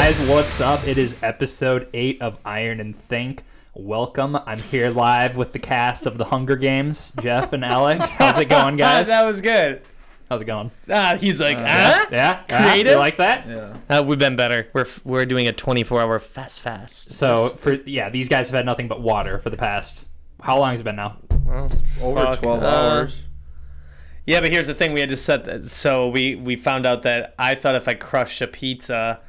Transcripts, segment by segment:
guys, what's up? It is episode 8 of Iron and Think. Welcome. I'm here live with the cast of The Hunger Games, Jeff and Alec. How's it going, guys? That was good. How's it going? He's like, Yeah? Creative? You like that? Yeah. We've been better. We're doing a 24-hour fast. So, these guys have had nothing but water for the past... How long has it been now? Well, Over 12 hours. Yeah, but here's the thing. We had to set that. So we found out that I thought if I crushed a pizza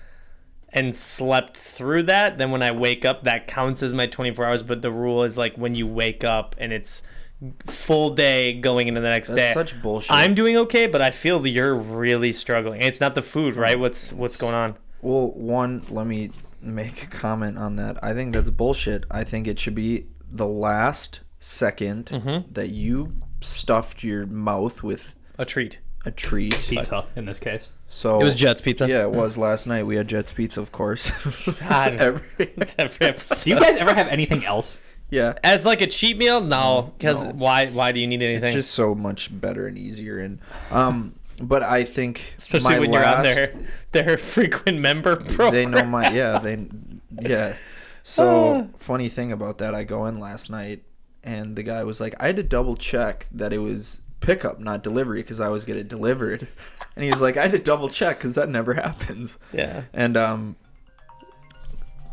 and slept through that, then when I wake up, that counts as my 24 hours. But the rule is like when you wake up and it's full day going into the next day. That's such bullshit. I'm doing okay, but I feel that you're really struggling. It's not the food, right? What's going on? Well, let me make a comment on that. I think that's bullshit. I think it should be the last second that you stuffed your mouth with A treat. Pizza, in this case. So It was Jets Pizza. Yeah, it was last night. We had Jets Pizza, of course. God, Every- every episode. Do you guys ever have anything else? yeah. As like a cheat meal? No, because No. why do you need anything? It's just so much better and easier. And but I think Especially my when you're on last- their frequent member program. They know my yeah. So funny thing about that, I go in last night and the guy was like, I had to double check that it was pickup, not delivery, because I was getting delivered. And he was like, I had to double check because that never happens. Yeah. And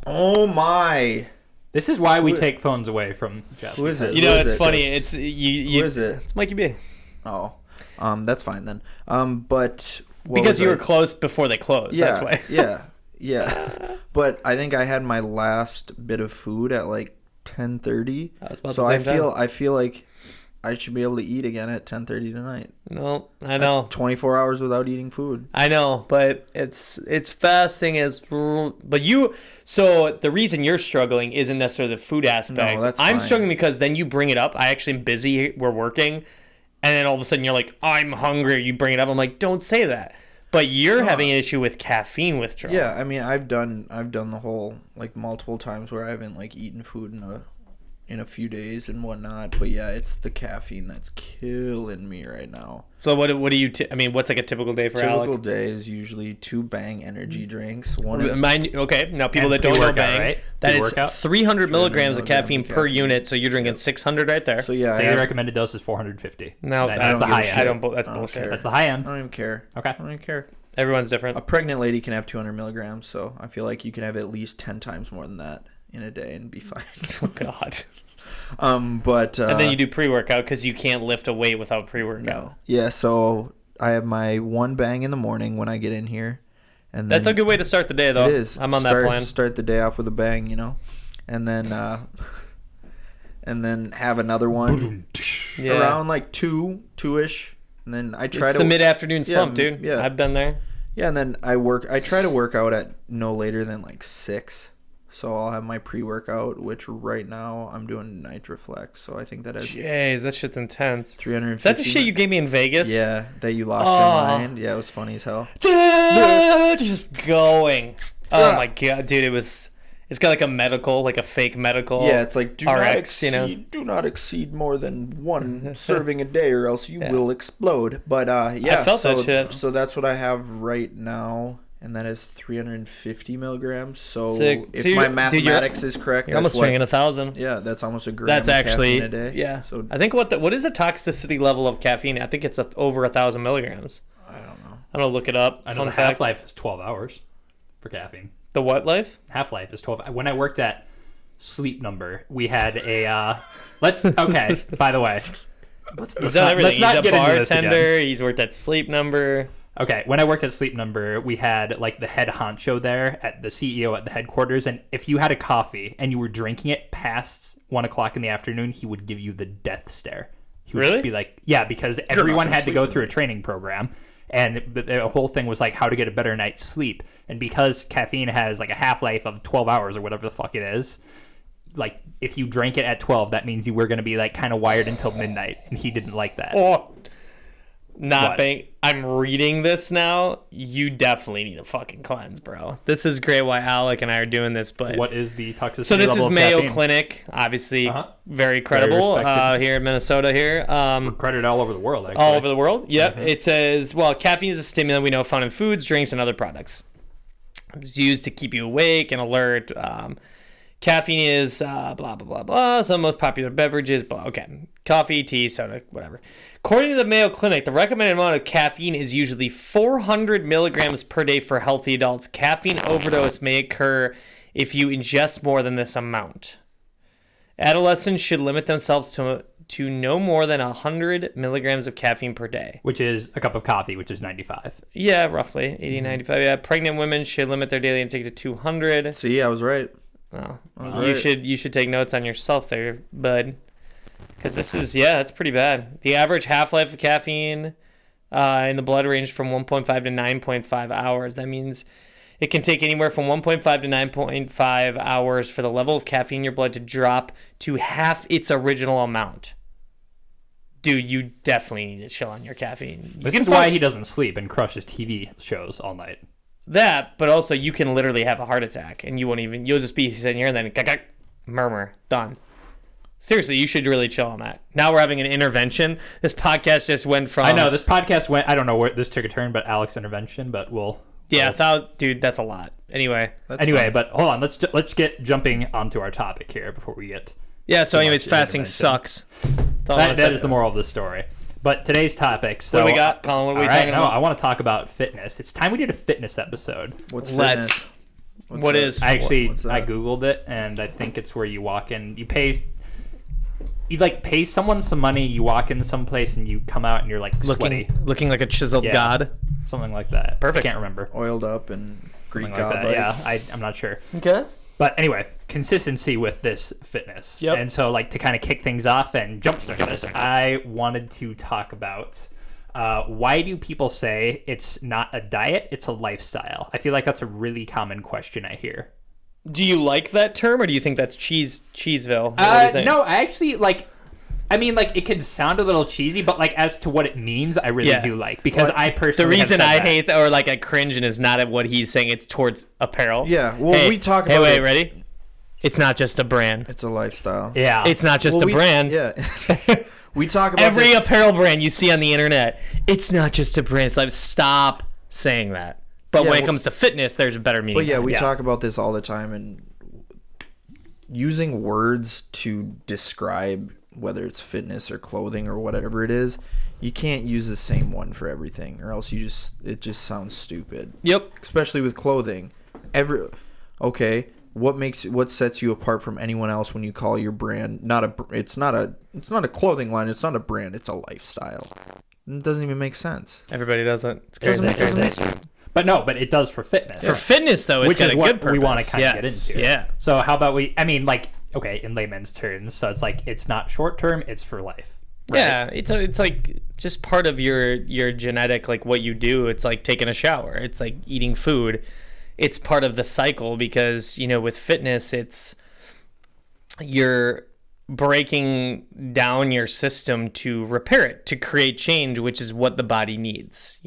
oh my, This is why we take phones away from Jeff. who is it? You know, Who is it's it? funny. It's you. Who is it? It's Mikey B. Oh, that's fine then. But what Because was you I- were close before they closed. Yeah, That's why. yeah. But I think I had my last bit of food at like 10:30. That's about So the same time. I feel like I should be able to eat again at 10:30 tonight. No, I know. 24 hours without eating food. I know, but it's fasting is. But you. So the reason you're struggling isn't necessarily the food aspect. No, that's I'm fine. struggling because then you bring it up. I actually am busy. We're working, and then all of a sudden you're like, I'm hungry. You bring it up. I'm like, don't say that. But you're having an issue with caffeine withdrawal. Yeah, I mean, I've done the whole like multiple times where I haven't like eaten food in a few days and whatnot. But yeah, it's the caffeine that's killing me right now. So what do you? I mean, what's like a typical day for Typical Alec? day is usually 2 Bang energy drinks. One Okay, now people And that don't know pre-workout, Bang, right? that is Pre-workout? 300 milligrams of caffeine per caffeine. unit, so you're drinking 600 right there. So yeah, I Daily have- recommended dose is 450. No, That's I don't the give a high shit. end. I don't. That's I don't bullshit. care. That's the high I end. don't even care. Okay. I don't even care. Everyone's A different. pregnant lady can have 200 milligrams, so I feel like you can have at least 10 times more than that in a day and be fine. Oh God. But And then you do pre-workout because you can't lift a weight without pre-workout. no. Yeah, so I have my 1 Bang in the morning when I get in here, and then That's a good way to start the day, though. It is. I'm on that plan. Start the day off with a bang, you know, and then have another one Yeah. around like 2-ish, and then I try It's to the mid-afternoon slump, dude. yeah. I've been there. Yeah, and then I try to work out at no later than like 6. So I'll have my pre-workout, which right now I'm doing NitroFlex. So I think that has Jeez, that shit's intense. 350. Is that the shit you gave me in Vegas? Yeah, that you lost Oh. your mind. Yeah, it was funny as hell. Just going. Oh my God, dude, it's got like a fake medical. Yeah, it's like do not RX, exceed, you know? do not exceed more than 1 serving a day, or else you will explode. But yeah, I felt that shit. So that's what I have right now, and that is 350 milligrams. So Sick. if So my you're- mathematics is correct, You're almost that's what, drinking 1,000. yeah, that's almost a gram. That's of actually caffeine a day. yeah. So I think what is the toxicity level of caffeine? I think it's over 1,000 milligrams. I don't know. I'm gonna look it up. I know Fun the fact. half-life is 12 hours for caffeine. The what life? Half-life is 12. When I worked at Sleep Number, we had a okay, by the way. He's done everything. He's a get into this again. bartender. He's worked at Sleep Number. Okay, when I worked at Sleep Number, we had like the head honcho there at the CEO at the headquarters, and if you had a coffee and you were drinking it past 1 o'clock in the afternoon, he would give you the death stare. He would Really? just be like, yeah, because everyone gonna had to sleep go tonight. through a training program, and the whole thing was like how to get a better night's sleep. And because caffeine has like a half-life of 12 hours or whatever the fuck it is, like if you drank it at 12, that means you were going to be like kind of wired until midnight, and he didn't like that. Oh, not What? bank. I'm reading this now. You definitely need a fucking cleanse, bro. This is great why Alec and I are doing this, but What is the toxicity so this level is of Mayo caffeine? Clinic, obviously Uh-huh. very credible respected. here in Minnesota here. Credited all over the world, actually. All over the world. Yep. Mm-hmm. It says, well, caffeine is a stimulant we know found in foods, drinks, and other products. It's used to keep you awake and alert. Caffeine is blah, blah, blah, blah. Some most popular beverages, blah. Okay. Coffee, tea, soda, whatever. According to the Mayo Clinic, the recommended amount of caffeine is usually 400 milligrams per day for healthy adults. Caffeine overdose may occur if you ingest more than this amount. Adolescents should limit themselves to no more than 100 milligrams of caffeine per day. Which is a cup of coffee, which is 95. Yeah, roughly. 80, 95. Yeah, pregnant women should limit their daily intake to 200. See, I was right. Oh, right. you should take notes on yourself there, bud. Because this is, that's pretty bad. The average half-life of caffeine in the blood ranged from 1.5 to 9.5 hours. That means it can take anywhere from 1.5 to 9.5 hours for the level of caffeine in your blood to drop to half its original amount. Dude, you definitely need to chill on your caffeine. This is why he doesn't sleep and crushes TV shows all night. That, but also you can literally have a heart attack and you'll just be sitting here and then murmur, done. Seriously, you should really chill on that. Now we're having an intervention. This podcast just went from... I know, this podcast went... I don't know where this took a turn, but Alec's intervention, but we'll... Yeah, dude, that's a lot. Anyway, but hold on. Let's get jumping onto our topic here before we get... Yeah, so anyways, fasting sucks. That is the moral of the story. But today's topic... So, what do we got, Colin? What are we talking about? I want to talk about fitness. It's time we did a fitness episode. What's fitness? What is? I Googled it, and I think it's where you walk in... You pay someone some money, you walk in someplace, and you come out and you're like sweaty. Looking like a chiseled god. Something like that. Perfect. I can't remember. Oiled up and Greek Something like god. that. Yeah, I'm not sure. Okay. But anyway, consistency with this fitness. Yep. And so to kind of kick things off and jumpstart this, I wanted to talk about why do people say it's not a diet, it's a lifestyle? I feel like that's a really common question I hear. Do you like that term, or do you think that's Cheeseville? No, I actually it can sound a little cheesy, but as to what it means, I really do like, because I personally the reason I hate or I cringe and it's not at what he's saying, it's towards apparel. Yeah, well, we talk about Wait, ready? It's not just a brand. It's a lifestyle. Yeah. It's not just a brand. Yeah. We talk about every apparel brand you see on the internet. It's not just a brand. It's stop saying that. But when it comes to fitness, there's a better meaning. But we talk about this all the time, and using words to describe whether it's fitness or clothing or whatever it is, you can't use the same one for everything, or else it just sounds stupid. Yep. Especially with clothing. What sets you apart from anyone else when you call your brand it's not a clothing line, it's not a brand, it's a lifestyle. It doesn't even make sense. Everybody doesn't. It doesn't make sense. But it does for fitness. For fitness, though, it's got a good purpose. We want to kind of get into. Yeah. So how about in layman's terms, so it's not short term, it's for life. Right? Yeah, it's just part of your genetic, what you do. It's like taking a shower. It's like eating food. It's part of the cycle, because with fitness, it's you're breaking down your system to repair it, to create change, which is what the body needs.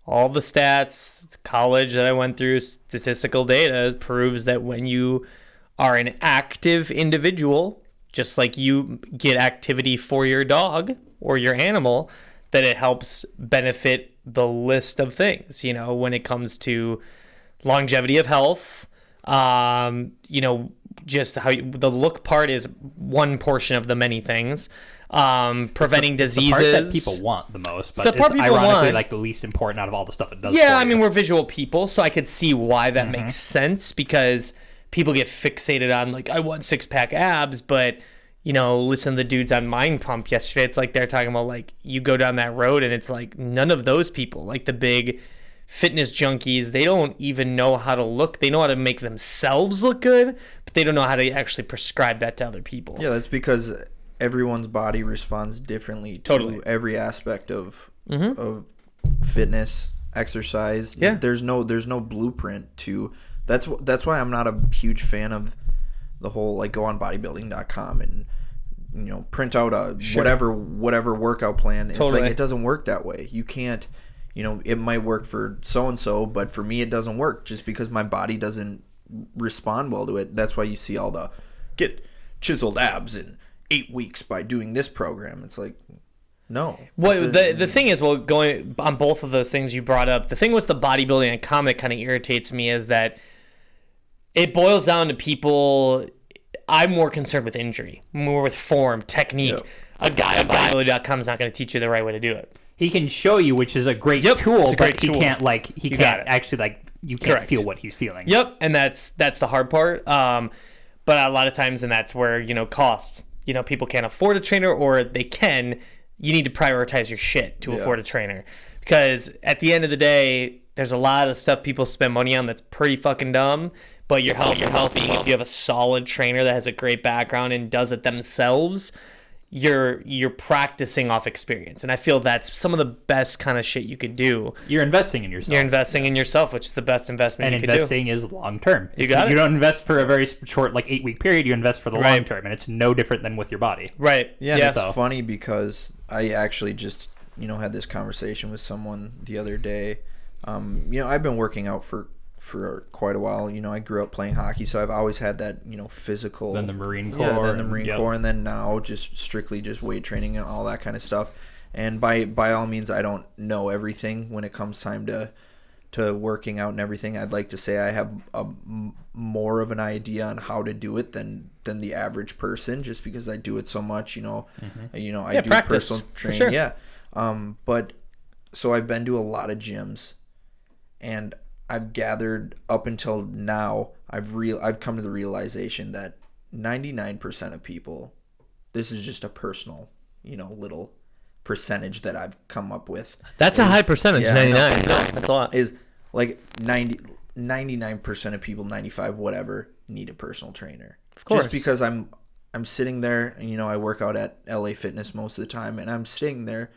All the stats, college that I went through, statistical data proves that when you are an active individual, just like you get activity for your dog or your animal, that it helps benefit the list of things, when it comes to longevity of health, just how the look part is one portion of the many things. Preventing diseases. The part that people want the most, but it's ironically the least important out of all the stuff it does. Yeah, we're visual people, so I could see why that makes sense, because people get fixated on I want 6-pack abs, but listen to the dudes on Mind Pump yesterday. It's they're talking about you go down that road and it's none of those people, the big fitness junkies, they don't even know how to look. They know how to make themselves look good, but they don't know how to actually prescribe that to other people. Yeah, that's because everyone's body responds differently to every aspect of fitness, exercise. Yeah. There's no blueprint to. That's why I'm not a huge fan of the whole go on bodybuilding.com and print out a whatever workout plan. It's it doesn't work that way. You can't. It might work for so and so, but for me it doesn't work, just because my body doesn't respond well to it. That's why you see all the get chiseled abs in 8 weeks by doing this program. It's No. Well, the thing is, well, going on both of those things you brought up, the thing with the bodybuilding and comedy kind of irritates me is that it boils down to people. I'm more concerned with injury, more with form, technique. Yep. A guy on bodybuilding.com is not going to teach you the right way to do it. He can show you, which is a great tool, it's a great but tool. he can't actually you can't Correct. feel what he's feeling. Yep, and that's the hard part. But a lot of times, and that's where cost. People can't afford a trainer, or they can. You need to prioritize your shit to afford a trainer, because at the end of the day, there's a lot of stuff people spend money on that's pretty fucking dumb. But you're healthy. If you have a solid trainer that has a great background and does it themselves, you're practicing off experience, and I feel that's some of the best kind of shit you could do. You're investing in yourself. You're investing in yourself, which is the best investment you could do. And investing is long term. You got it. You don't invest for a very short, 8-week period. You invest for the long term, and it's no different than with your body. Right. Yeah, and it's funny because I actually just had this conversation with someone the other day. I've been working out for quite a while. I grew up playing hockey, so I've always had that physical. Then the Marine Corps. Yeah, then the Marine Corps, and then now just strictly just weight training and all that kind of stuff. And by all means, I don't know everything when it comes time to working out and everything. I'd like to say I have more of an idea on how to do it than the average person, just because I do it so much. I do practice, personal training. for sure. Yeah, but so I've been to a lot of gyms, and I've gathered up until now, I've come to the realization that 99% of people, this is just a personal, little percentage that I've come up with. That's a high percentage, 99. That's a lot. Is 99% of people, 95, whatever, need a personal trainer. Of course. Just because I'm sitting there, and, I work out at LA Fitness most of the time, and I'm sitting there,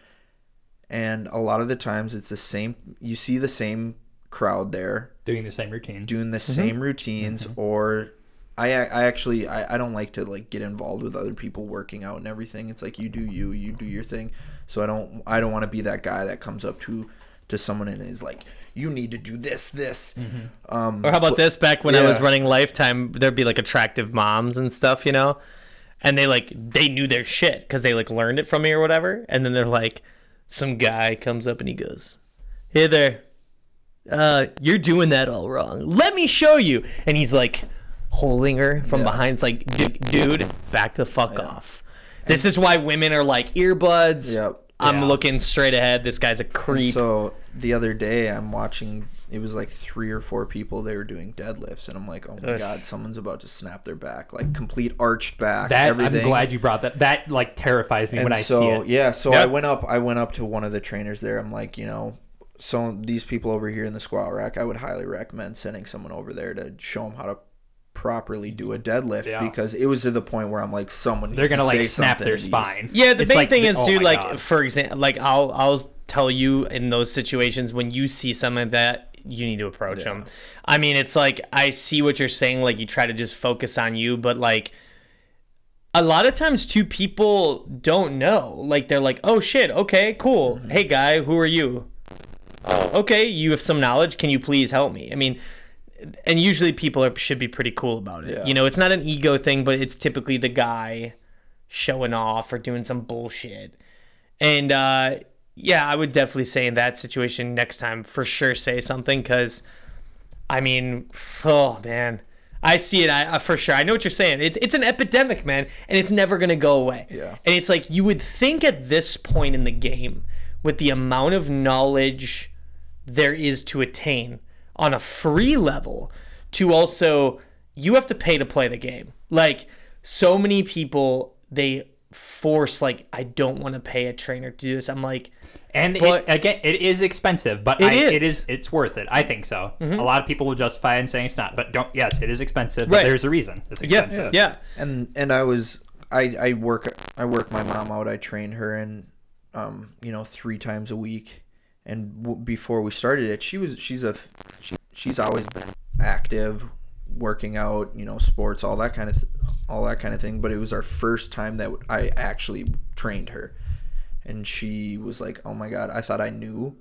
and a lot of the times it's the same, you see the same crowd there doing the same routines, or I actually don't like to get involved with other people working out and everything. It's like, you do your thing. So I don't want to be that guy that comes up to someone and is like, you need to do this. Or how about this? Back when I was running Lifetime, there'd be attractive moms and stuff, and they knew their shit because they learned it from me or whatever. And then they're like, some guy comes up and he goes, "Hey there, you're doing that all wrong. Let me show you." And he's holding her from behind. It's like, dude, back the fuck off. This is why women are earbuds. Yep. I'm looking straight ahead. This guy's a creep. And so the other day I'm watching, it was 3 or 4 people, they were doing deadlifts, and I'm like, oh my God, someone's about to snap their back, complete arched back, everything. I'm glad you brought that. That terrifies me when I see it. Yeah, so I went up to one of the trainers there. I'm like, so these people over here in the squat rack, I would highly recommend sending someone over there to show them how to properly do a deadlift, because it was to the point where I'm like, someone needs they're gonna to say snap their something spine. Yeah, the main thing is, oh dude, God. for example, I'll tell you, in those situations when you see something like that, you need to approach them. I mean, it's I see what you're saying, you try to just focus on you, but a lot of times too, people don't know. They're like, oh shit, okay, cool. Mm-hmm. Hey guy, who are you? Oh, okay, you have some knowledge. Can you please help me? I mean, and usually people should be pretty cool about it. Yeah. It's not an ego thing, but it's typically the guy showing off or doing some bullshit. And I would definitely say in that situation next time, for sure, say something, because I mean, oh man, I see it. I for sure, I know what you're saying. It's an epidemic, man, and it's never gonna go away. Yeah. And it's you would think at this point in the game, with the amount of knowledge there is to attain on a free level, to also, you have to pay to play the game. So many people, they force I don't want to pay a trainer to do this. I'm like, and it is expensive, but it's worth it. I think so. A lot of people will justify it and saying it's not, but it is expensive, but there's a reason it's expensive. Yeah. And I work my mom out. I train her in 3 times a week. And before we started it, she's always been active, working out, sports, all that kind of thing. But it was our first time that I actually trained her, and she was like, "Oh my God, I thought I knew,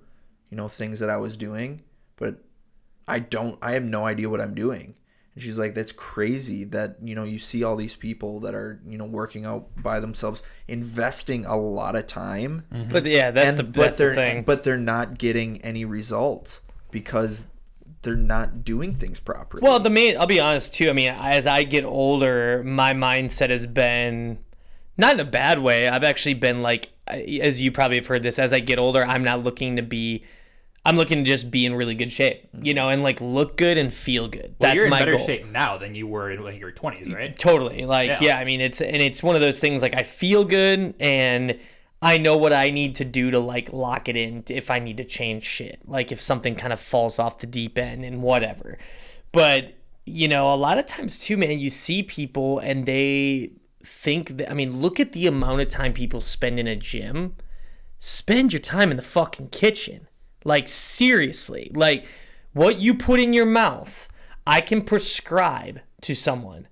things that I was doing, but I have no idea what I'm doing." And she's like, that's crazy that, you see all these people that are, working out by themselves, investing a lot of time. But yeah, that's the thing. But they're not getting any results because they're not doing things properly. Well, I'll be honest too. I mean, as I get older, my mindset has been not in a bad way. I've actually been like, as you probably have heard this, as I get older, I'm looking to just be in really good shape, and like look good and feel good. Well, That's you're in my better goal. shape now than you were in your 20s, right? Totally. Like, yeah, I mean, it's one of those things, like I feel good and I know what I need to do to like lock it in if I need to change shit. Like if something kind of falls off the deep end and whatever. But, a lot of times too, man, you see people and they think that, I mean, look at the amount of time people spend in a gym. Spend your time in the fucking kitchen. Like, seriously. Like, what you put in your mouth, I can prescribe to someone.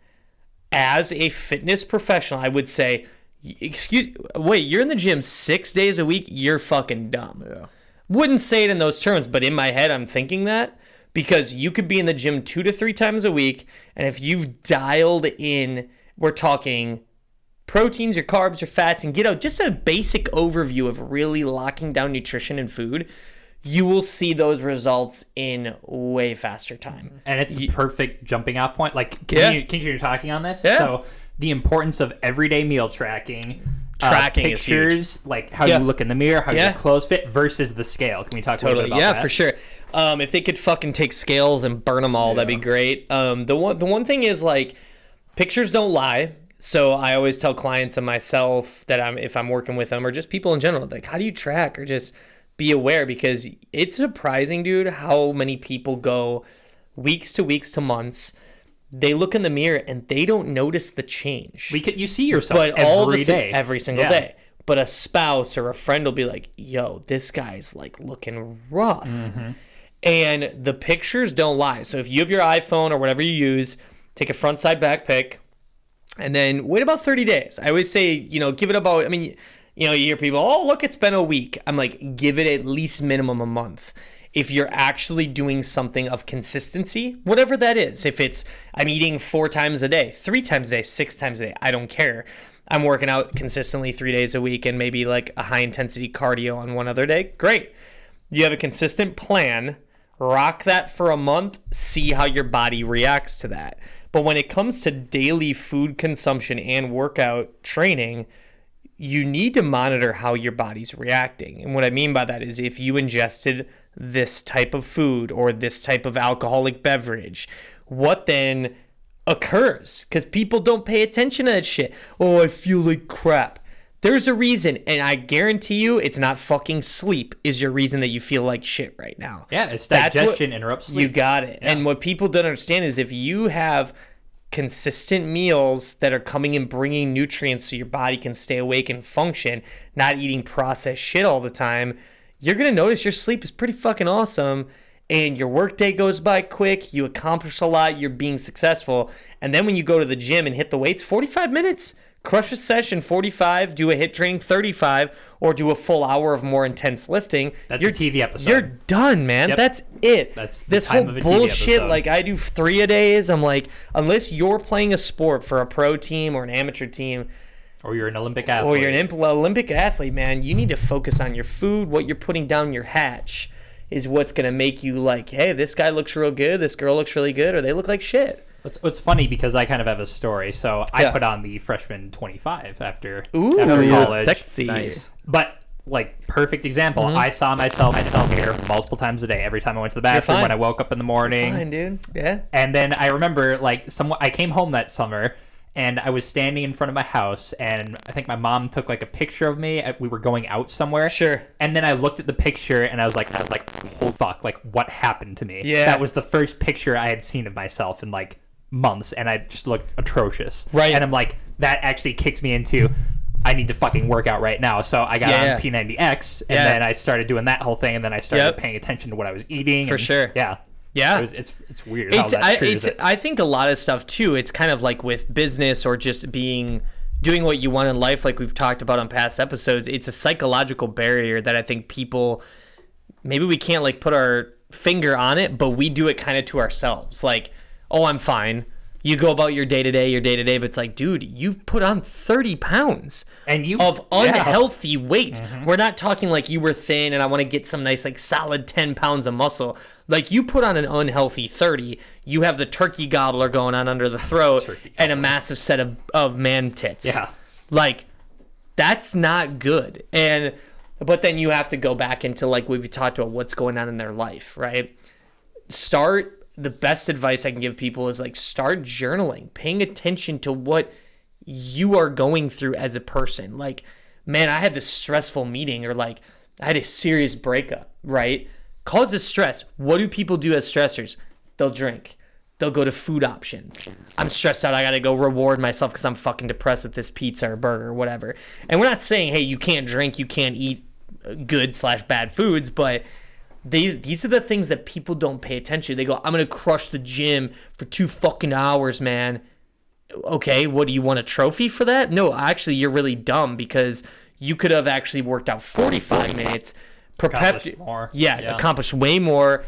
As a fitness professional, I would say, wait, you're in the gym 6 days a week? You're fucking dumb. Yeah. Wouldn't say it in those terms, but in my head, I'm thinking that. Because you could be in the gym 2 to 3 times a week, and if you've dialed in, we're talking proteins, your carbs, your fats, and get out just a basic overview of really locking down nutrition and food, you will see those results in way faster time. And it's a perfect jumping off point. Like, continue talking on this. Yeah. So the importance of everyday meal tracking. Tracking is huge. Pictures, like how you look in the mirror, how your clothes fit versus the scale. Can we talk a little bit about that? Yeah, for sure. If they could fucking take scales and burn them all, that'd be great. The one thing is, like, pictures don't lie. So I always tell clients and myself that if I'm working with them or just people in general, like, how do you track or just be aware? Because it's surprising, dude, how many people go weeks to months. They look in the mirror and they don't notice the change. You see yourself every single day. But a spouse or a friend will be like, yo, this guy's like looking rough. Mm-hmm. And the pictures don't lie. So if you have your iPhone or whatever you use, take a front side back pic and then wait about 30 days. I always say, give it about, you hear people, oh, look, it's been a week. I'm like, give it at least minimum a month. If you're actually doing something of consistency, whatever that is, if it's I'm eating 4 times a day, 3 times a day, 6 times a day, I don't care. I'm working out consistently 3 days a week and maybe like a high intensity cardio on one other day. Great. You have a consistent plan. Rock that for a month. See how your body reacts to that. But when it comes to daily food consumption and workout training, you need to monitor how your body's reacting. And what I mean by that is if you ingested this type of food or this type of alcoholic beverage, what then occurs? Because people don't pay attention to that shit. Oh, I feel like crap. There's a reason, and I guarantee you it's not fucking sleep is your reason that you feel like shit right now. Yeah, it's digestion interrupts sleep. You got it. Yeah. And what people don't understand is if you have consistent meals that are coming and bringing nutrients so your body can stay awake and function, not eating processed shit all the time, you're going to notice your sleep is pretty fucking awesome and your workday goes by quick, you accomplish a lot, you're being successful, and then when you go to the gym and hit the weights, 45 minutes, crush a session 45, do a HIIT training 35, or do a full hour of more intense lifting. That's a TV episode. You're done, man. Yep. That's it. That's this whole bullshit. Like I do 3 a days. I'm like, unless you're playing a sport for a pro team or an amateur team, or you're an Olympic athlete, or you're an Olympic athlete, man, you need to focus on your food. What you're putting down your hatch is what's gonna make you like, hey, this guy looks real good, this girl looks really good, or they look like shit. It's funny because I kind of have a story. So I put on the freshman 25 after college. Sexy. Nice. But like perfect example, I saw myself here multiple times a day. Every time I went to the bathroom, when I woke up in the morning. You're fine, dude. Yeah. And then I remember I came home that summer and I was standing in front of my house and I think my mom took like a picture of me. We were going out somewhere. Sure. And then I looked at the picture and I was like, oh fuck, like what happened to me? Yeah. That was the first picture I had seen of myself in like months and I just looked atrocious. Right. And I'm like, that actually kicked me into I need to fucking work out right now. So I got on P90X and then I started doing that whole thing and then I started paying attention to what I was eating. For sure. Yeah. Yeah. It's weird how that triggers it. I think a lot of stuff too, it's kind of like with business or just doing what you want in life, like we've talked about on past episodes. It's a psychological barrier that I think people, maybe we can't like put our finger on it, but we do it kind of to ourselves. Like, oh, I'm fine. You go about your day to day, but it's like, dude, you've put on 30 pounds of unhealthy weight. Mm-hmm. We're not talking like you were thin and I want to get some nice, like, solid 10 pounds of muscle. Like, you put on an unhealthy 30. You have the turkey gobbler going on under the throat and a massive set of man tits. Yeah. Like, that's not good. But then you have to go back into, like, we've talked about what's going on in their life, right? The best advice I can give people is, like, start journaling, paying attention to what you are going through as a person. Like, man, I had this stressful meeting, or, like, I had a serious breakup, right? Causes stress. What do people do as stressors? They'll drink. They'll go to food options. I'm stressed out. I got to go reward myself because I'm fucking depressed with this pizza or burger or whatever. And we're not saying, hey, you can't drink, you can't eat good/bad foods, but these are the things that people don't pay attention to. They go, I'm going to crush the gym for 2 fucking hours, man. Okay, what, do you want a trophy for that? No, actually, you're really dumb, because you could have actually worked out 45 minutes. Accomplished more. Yeah, accomplished way more.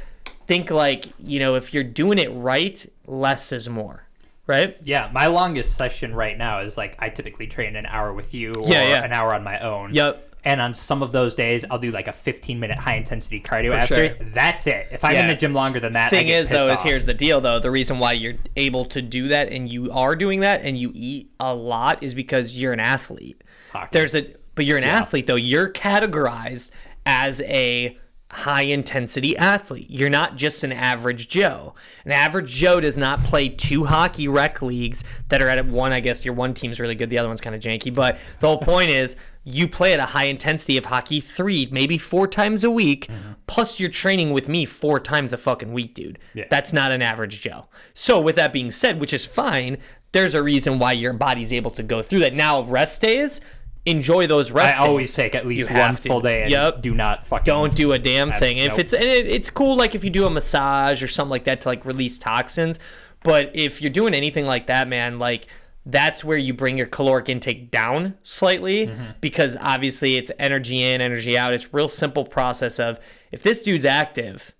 Think, like, if you're doing it right, less is more. Right? Yeah, my longest session right now is, like, I typically train an hour with you or an hour on my own. Yep. And on some of those days, I'll do like a 15-minute high-intensity cardio after. Sure. That's it. If I'm in the gym longer than that, thing is, though, here's the deal, though. The reason why you're able to do that and you are doing that and you eat a lot is because you're an athlete. But you're an athlete, though. You're categorized as a high-intensity athlete. You're not just an average Joe. An average Joe does not play 2 hockey rec leagues that are at one. I guess your one team's really good. The other one's kind of janky. But the whole point is, you play at a high intensity of hockey 3, maybe 4 times a week, plus you're training with me 4 times a fucking week, dude. Yeah. That's not an average Joe. So with that being said, which is fine, there's a reason why your body's able to go through that. Now, rest days, enjoy those rest days. I always take at least one full day and do not fucking... Don't do a damn thing. If it's cool, like, if you do a massage or something like that to, like, release toxins, but if you're doing anything like that, man, like... That's where you bring your caloric intake down slightly, because obviously it's energy in, energy out. It's a real simple process of, if this dude's active,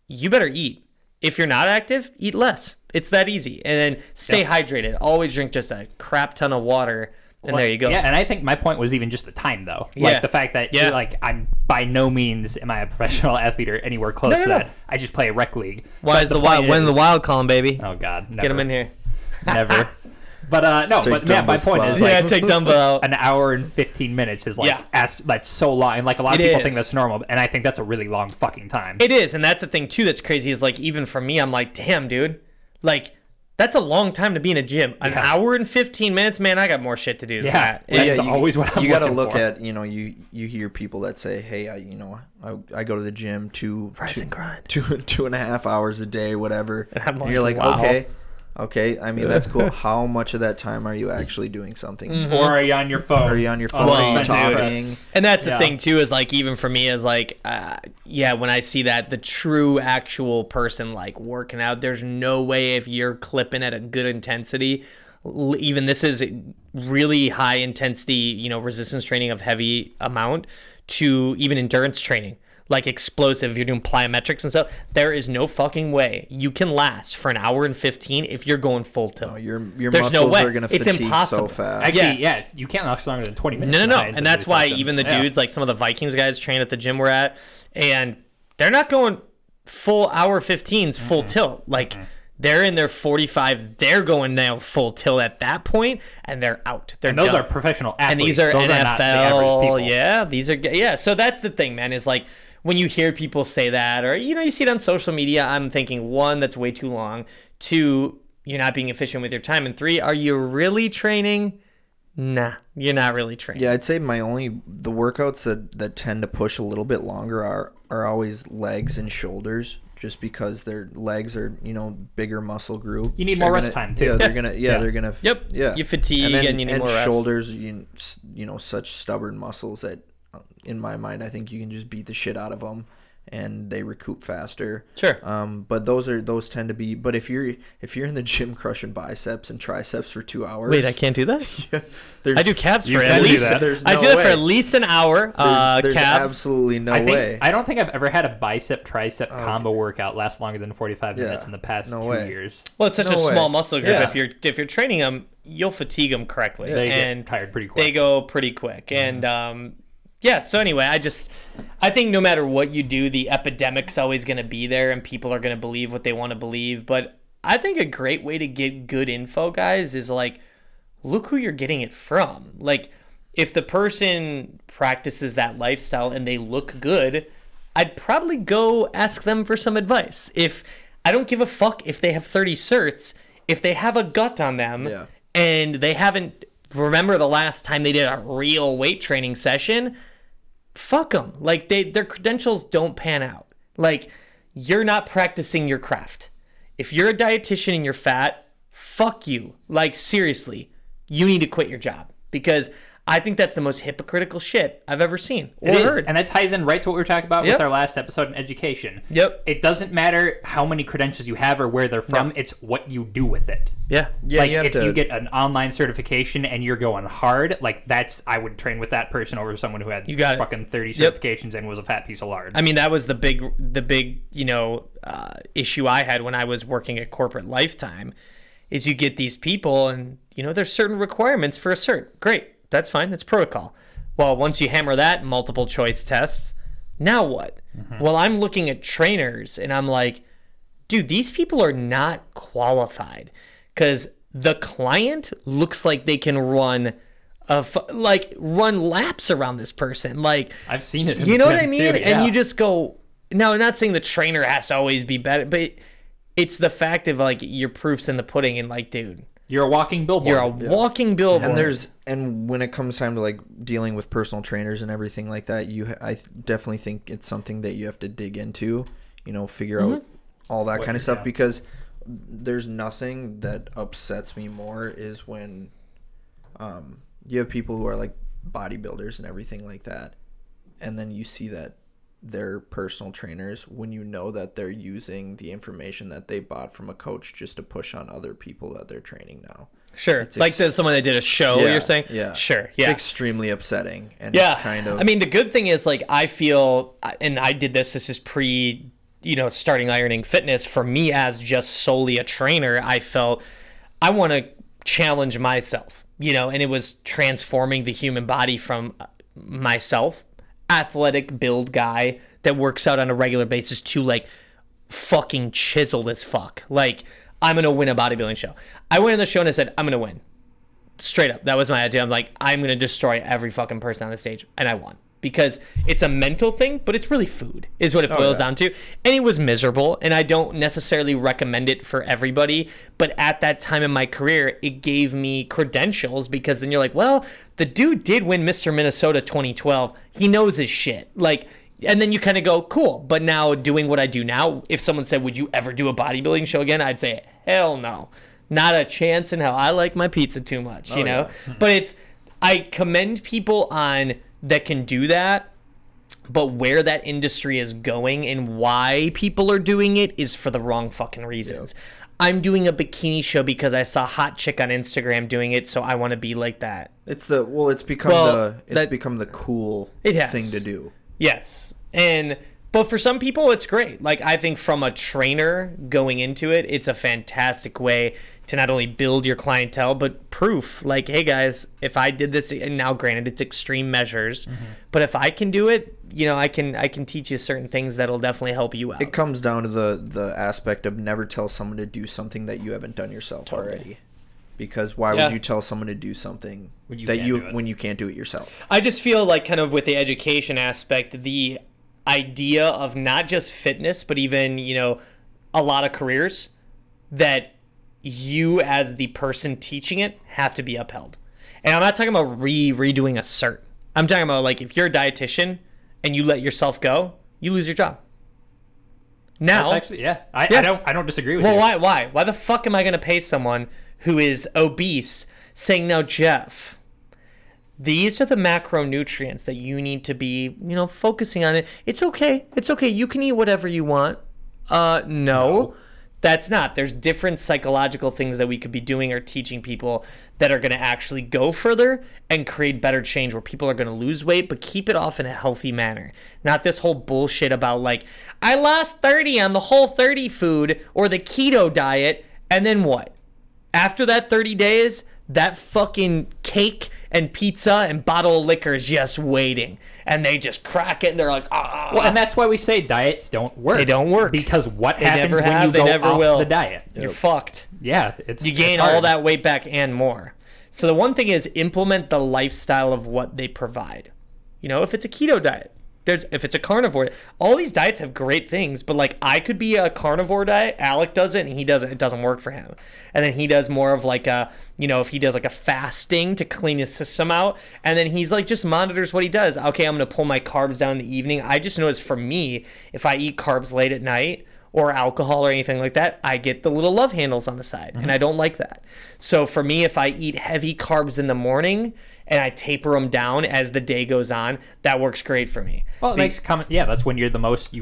you better eat. If you're not active, eat less. It's that easy. And then stay hydrated. Always drink just a crap ton of water, and there you go. Yeah, and I think my point was even just the time, though. Like, the fact that, like, I'm by no means am I a professional athlete or anywhere close to that. I just play a rec league. Why is the Wild calling, baby? Oh, God. Never. Get him in here. Never. But my point is, like, take dumbbell. An hour and 15 minutes is like that's so long, and like a lot of people think that's normal, and I think that's a really long fucking time. It is, and that's the thing too that's crazy is, like, even for me, I'm like, damn, dude, like, that's a long time to be in a gym. An hour and 15 minutes, man, I got more shit to do than that. That's always what I'm you looking gotta look for. at, you hear people that say, hey, I go to the gym 2.5 hours a day, whatever. And you're like, okay, I mean, that's cool. How much of that time are you actually doing something? Or are you on your phone? Are you talking? And that's the thing, too, is, like, even for me, is, like, when I see that, the true actual person, like, working out, there's no way, if you're clipping at a good intensity, even this is really high intensity, resistance training of heavy amount, to even endurance training. Like explosive, you're doing plyometrics and stuff, there is no fucking way you can last for an hour and 15 if you're going full tilt. No, your muscles are going to fatigue so fast. Actually, you can't last longer than 20 minutes. No. And that's why even the dudes, like some of the Vikings guys train at the gym we're at, and they're not going full hour 15s, full tilt. Like, they're in their 45, they're going now full tilt at that point, and they're out. And those are professional athletes. And these are those NFL. These are, so that's the thing, man, is like, when you hear people say that, or, you see it on social media, I'm thinking, 1, that's way too long. 2, you're not being efficient with your time. And 3, are you really training? Nah, you're not really training. Yeah, I'd say the workouts that tend to push a little bit longer are always legs and shoulders, just because their legs are, bigger muscle group. You need more rest time, too. Yeah, they're gonna. Yep. Yeah. You fatigue and you need more rest. Shoulders, such stubborn muscles that, in my mind, I think you can just beat the shit out of them and they recoup faster. Sure. But those tend to be. But if you're in the gym crushing biceps and triceps for 2 hours, Wait, I can't do that. yeah, I do calves You for can at do least. that. There's I no do that for way. at least an hour. There's Calves. absolutely no way. I don't think I've ever had a bicep tricep combo workout last longer than 45 minutes in the past no 2 way. years. Well, it's such No a way. small muscle group. Yeah. If you're training them, you'll fatigue them correctly, They and get tired pretty quick. they go pretty quick. And yeah. So anyway, I think no matter what you do, the epidemic's always going to be there, and people are going to believe what they want to believe. But I think a great way to get good info, guys, is like, look who you're getting it from. Like, if the person practices that lifestyle and they look good, I'd probably go ask them for some advice. If I don't give a fuck if they have 30 certs, if they have a gut on them and they haven't remember the last time they did a real weight training session, fuck them. Like, their credentials don't pan out. Like, you're not practicing your craft. If you're a dietitian and you're fat, fuck you. Like, seriously, you need to quit your job, because I think that's the most hypocritical shit I've ever seen or It is, heard. and that ties in right to what we were talking about Yep. with our last episode in education. Yep. It doesn't matter how many credentials you have or where they're from. No. It's what you do with it. Yeah. Yeah, Like, you have if to. you get an online certification and you're going hard, like, I would train with that person over someone who had You got it. fucking 30 Yep. certifications and was a fat piece of lard. I mean, that was the big issue I had when I was working at corporate Lifetime, is you get these people and, there's certain requirements for a cert. Great. That's fine. That's protocol. Well, once you hammer that, multiple choice tests, now what? Well, I'm looking at trainers and I'm like, dude, these people are not qualified, because the client looks like they can run laps around this person. Like, I've seen it. in you know the what I gym, mean? too, And yeah. you just go, no, I'm not saying the trainer has to always be better, but it's the fact of, like, your proof's in the pudding, and, like, dude, You're a walking billboard. you're a walking billboard. And when it comes time to, like, dealing with personal trainers and everything like that, I definitely think it's something that you have to dig into, figure out all that kind of stuff, because there's nothing that upsets me more is when you have people who are like bodybuilders and everything like that, and then you see that they're personal trainers when you know that they're using the information that they bought from a coach just to push on other people that they're training now. Sure. Like someone that did a show, you're saying? Yeah. Sure. It's Yeah. extremely upsetting. And Yeah. it's kind of... I mean, the good thing is, like, I feel, and I did this is pre, starting Ironing Fitness. For me, as just solely a trainer, I felt I want to challenge myself, and it was transforming the human body from myself, athletic build guy that works out on a regular basis, to, like, fucking chiseled as fuck. Like, I'm going to win a bodybuilding show. I went in the show and I said, I'm going to win. Straight up. That was my idea. I'm like, I'm going to destroy every fucking person on the stage. And I won. Because it's a mental thing, but it's really food, is what it boils down to. And it was miserable, and I don't necessarily recommend it for everybody. But at that time in my career, it gave me credentials, because then you're like, well, the dude did win Mr. Minnesota 2012. He knows his shit. Like, and then you kind of go, cool. But now, doing what I do now, if someone said, would you ever do a bodybuilding show again? I'd say, hell no. Not a chance in hell. I like my pizza too much, you know? But I commend people on that can do that, but where that industry is going and why people are doing it is for the wrong fucking reasons. I'm doing a bikini show because I saw a hot chick on Instagram doing it, so I want to be like that. It's become the cool thing to do. Yes. But for some people, it's great. Like, I think from a trainer going into it, it's a fantastic way to not only build your clientele, but proof. Like, hey, guys, if I did this, and now granted, it's extreme measures, but if I can do it, I can teach you certain things that'll definitely help you out. It comes down to the aspect of never tell someone to do something that you haven't done yourself already. Because why would you tell someone to do something when you can't do it yourself? I just feel like, kind of with the education aspect, the idea of not just fitness, but even, a lot of careers, that you as the person teaching it have to be upheld. And I'm not talking about redoing a cert. I'm talking about, like, if you're a dietitian and you let yourself go, you lose your job. Now, That's actually, I don't disagree with you. well, why the fuck am I going to pay someone who is obese saying, now, Jeff, these are the macronutrients that you need to be, focusing on it. It's okay. It's okay. You can eat whatever you want. No. That's not. There's different psychological things that we could be doing or teaching people that are going to actually go further and create better change where people are going to lose weight, but keep it off in a healthy manner. Not this whole bullshit about like, I lost 30 on the Whole30 food or the keto diet. And then what? After that 30 days, that fucking cake and pizza and bottle of liquor is just waiting. And they just crack it and they're like, ah. Well, and that's why we say diets don't work. They don't work. Because what They happens never when have, you they go never off will. the diet? You're fucked. Yeah. You gain all that weight back and more. So the one thing is implement the lifestyle of what they provide. If it's a keto diet, if it's a carnivore, all these diets have great things, but like I could be a carnivore diet, Alec does it and he doesn't, it doesn't work for him. And then he does more of like a, if he does like a fasting to clean his system out, and then he's like just monitors what he does. Okay, I'm going to pull my carbs down in the evening. I just notice for me, if I eat carbs late at night or alcohol or anything like that, I get the little love handles on the side, and I don't like that. So for me, if I eat heavy carbs in the morning and I taper them down as the day goes on, that works great for me. Well, it makes comment. Yeah, that's when you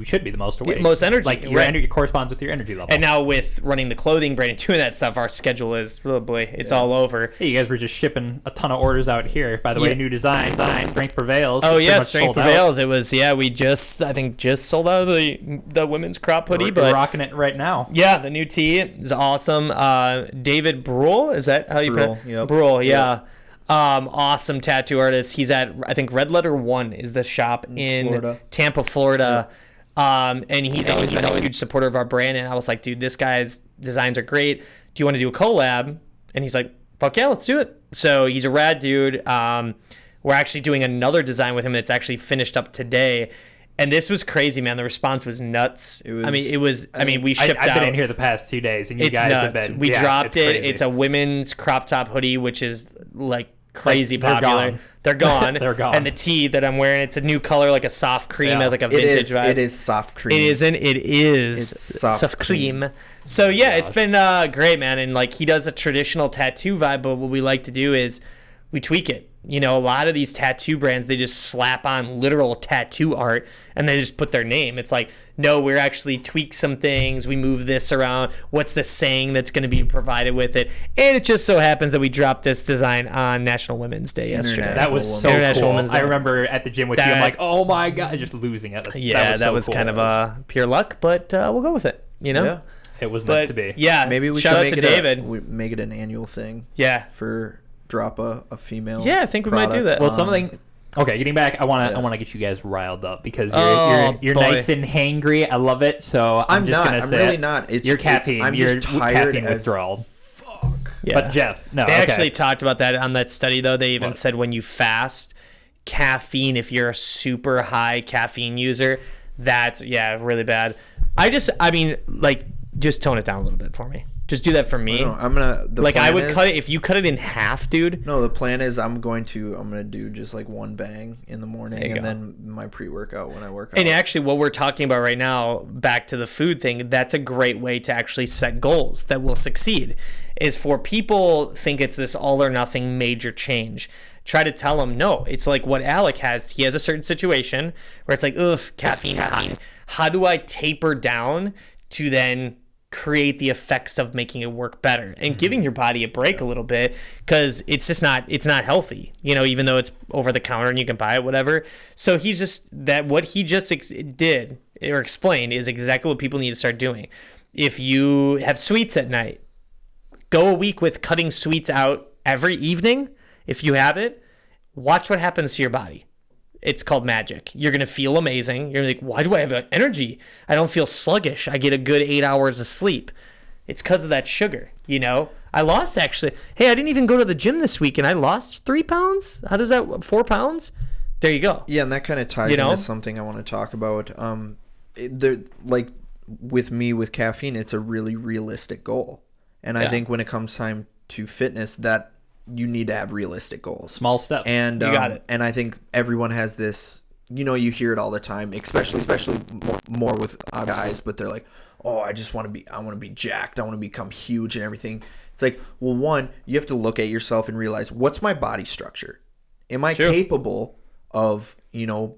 should be the most awake. Most energy. Like your energy corresponds with your energy level. And now with running the clothing brand and doing that stuff, our schedule is, oh boy, it's all over. Hey, you guys were just shipping a ton of orders out here. By the way, new design, Strength Prevails. Oh It's yeah, pretty much Strength sold out. Prevails. It was, we just sold out of the women's crop hoodie. We're but rocking it right now. Yeah, the new tee is awesome. David Brule, is that how you Brule, put it? yep. Brule, yeah. Awesome tattoo artist. He's at, I think, Red Letter 1 is the shop in Florida. Tampa, Florida. And he's always been a huge supporter of our brand. And I was like, dude, this guy's designs are great. Do you want to do a collab? And he's like, fuck yeah, let's do it. So he's a rad dude. We're actually doing another design with him that's actually finished up today. And this was crazy, man. The response was nuts. We shipped out. I've been in here the past 2 days, and you guys nuts. have been. We dropped it. Crazy. It's a women's crop top hoodie, which is like crazy they're popular. gone. They're gone. They're gone. And the tee that I'm wearing, it's a new color, like a soft cream, Yeah. has like a vintage vibe. It is soft cream. It isn't. It is It's soft cream. So yeah, it's been great, man. And like he does a traditional tattoo vibe, but what we like to do is we tweak it. A lot of these tattoo brands, they just slap on literal tattoo art and they just put their name. It's like, no, we're actually tweak some things. We move this around. What's the saying that's going to be provided with it? And it just so happens that we dropped this design on National Women's Day yesterday. That was so International cool. Women's Day. I remember at the gym with you, I'm like, oh my god, just losing it. That was so kind cool. of pure luck, but we'll go with it. Yeah. It was meant But to be. yeah, Maybe we shout should out make to it David. make it an annual thing. Yeah. For drop a female. Yeah, I think we might do that. Well, on- something. Okay, getting back, I want to get you guys riled up because you're boy. nice and hangry. I love it. So I'm just not. gonna I'm say really it. not. You're caffeine. I'm You're just tired caffeine as withdrawal. fuck. Yeah. But Jeff, no. They okay. actually talked about that on that study, though. They even What? said when you fast, caffeine, if you're a super high caffeine user, that's, really bad. Just tone it down a little bit for me. Just do that for me. No, I'm gonna. The I plan would is- cut it, if you cut it in half, dude. No, the plan is I'm gonna do just like one bang in the morning There you and go. then my pre-workout when I work out. And actually, what we're talking about right now, back to the food thing, that's a great way to actually set goals that will succeed. Is for people think it's this all or nothing major change. Try to tell them, no, it's like what Alec has. He has a certain situation where it's like, ugh, caffeine's hot. How do I taper down to then create the effects of making it work better and giving your body a break a little bit, because it's not healthy, even though it's over the counter and you can buy it, whatever. So what he just did or explained is exactly what people need to start doing. If you have sweets at night, go a week with cutting sweets out every evening. If you have it, watch what happens to your body. It's called magic. You're going to feel amazing. You're like, why do I have energy? I don't feel sluggish. I get a good 8 hours of sleep. It's because of that sugar, I lost I didn't even go to the gym this week and I lost 3 pounds. How does that, 4 pounds? There you go. Yeah, and that kind of ties into something I want to talk about. With caffeine, it's a really realistic goal. And I think when it comes time to fitness, that you need to have realistic goals. Small steps. And You got it. And I think everyone has this, you hear it all the time, especially more with guys, but they're like, oh, I want to be jacked. I want to become huge and everything. It's like, well, one, you have to look at yourself and realize, what's my body structure? Am I True. capable of,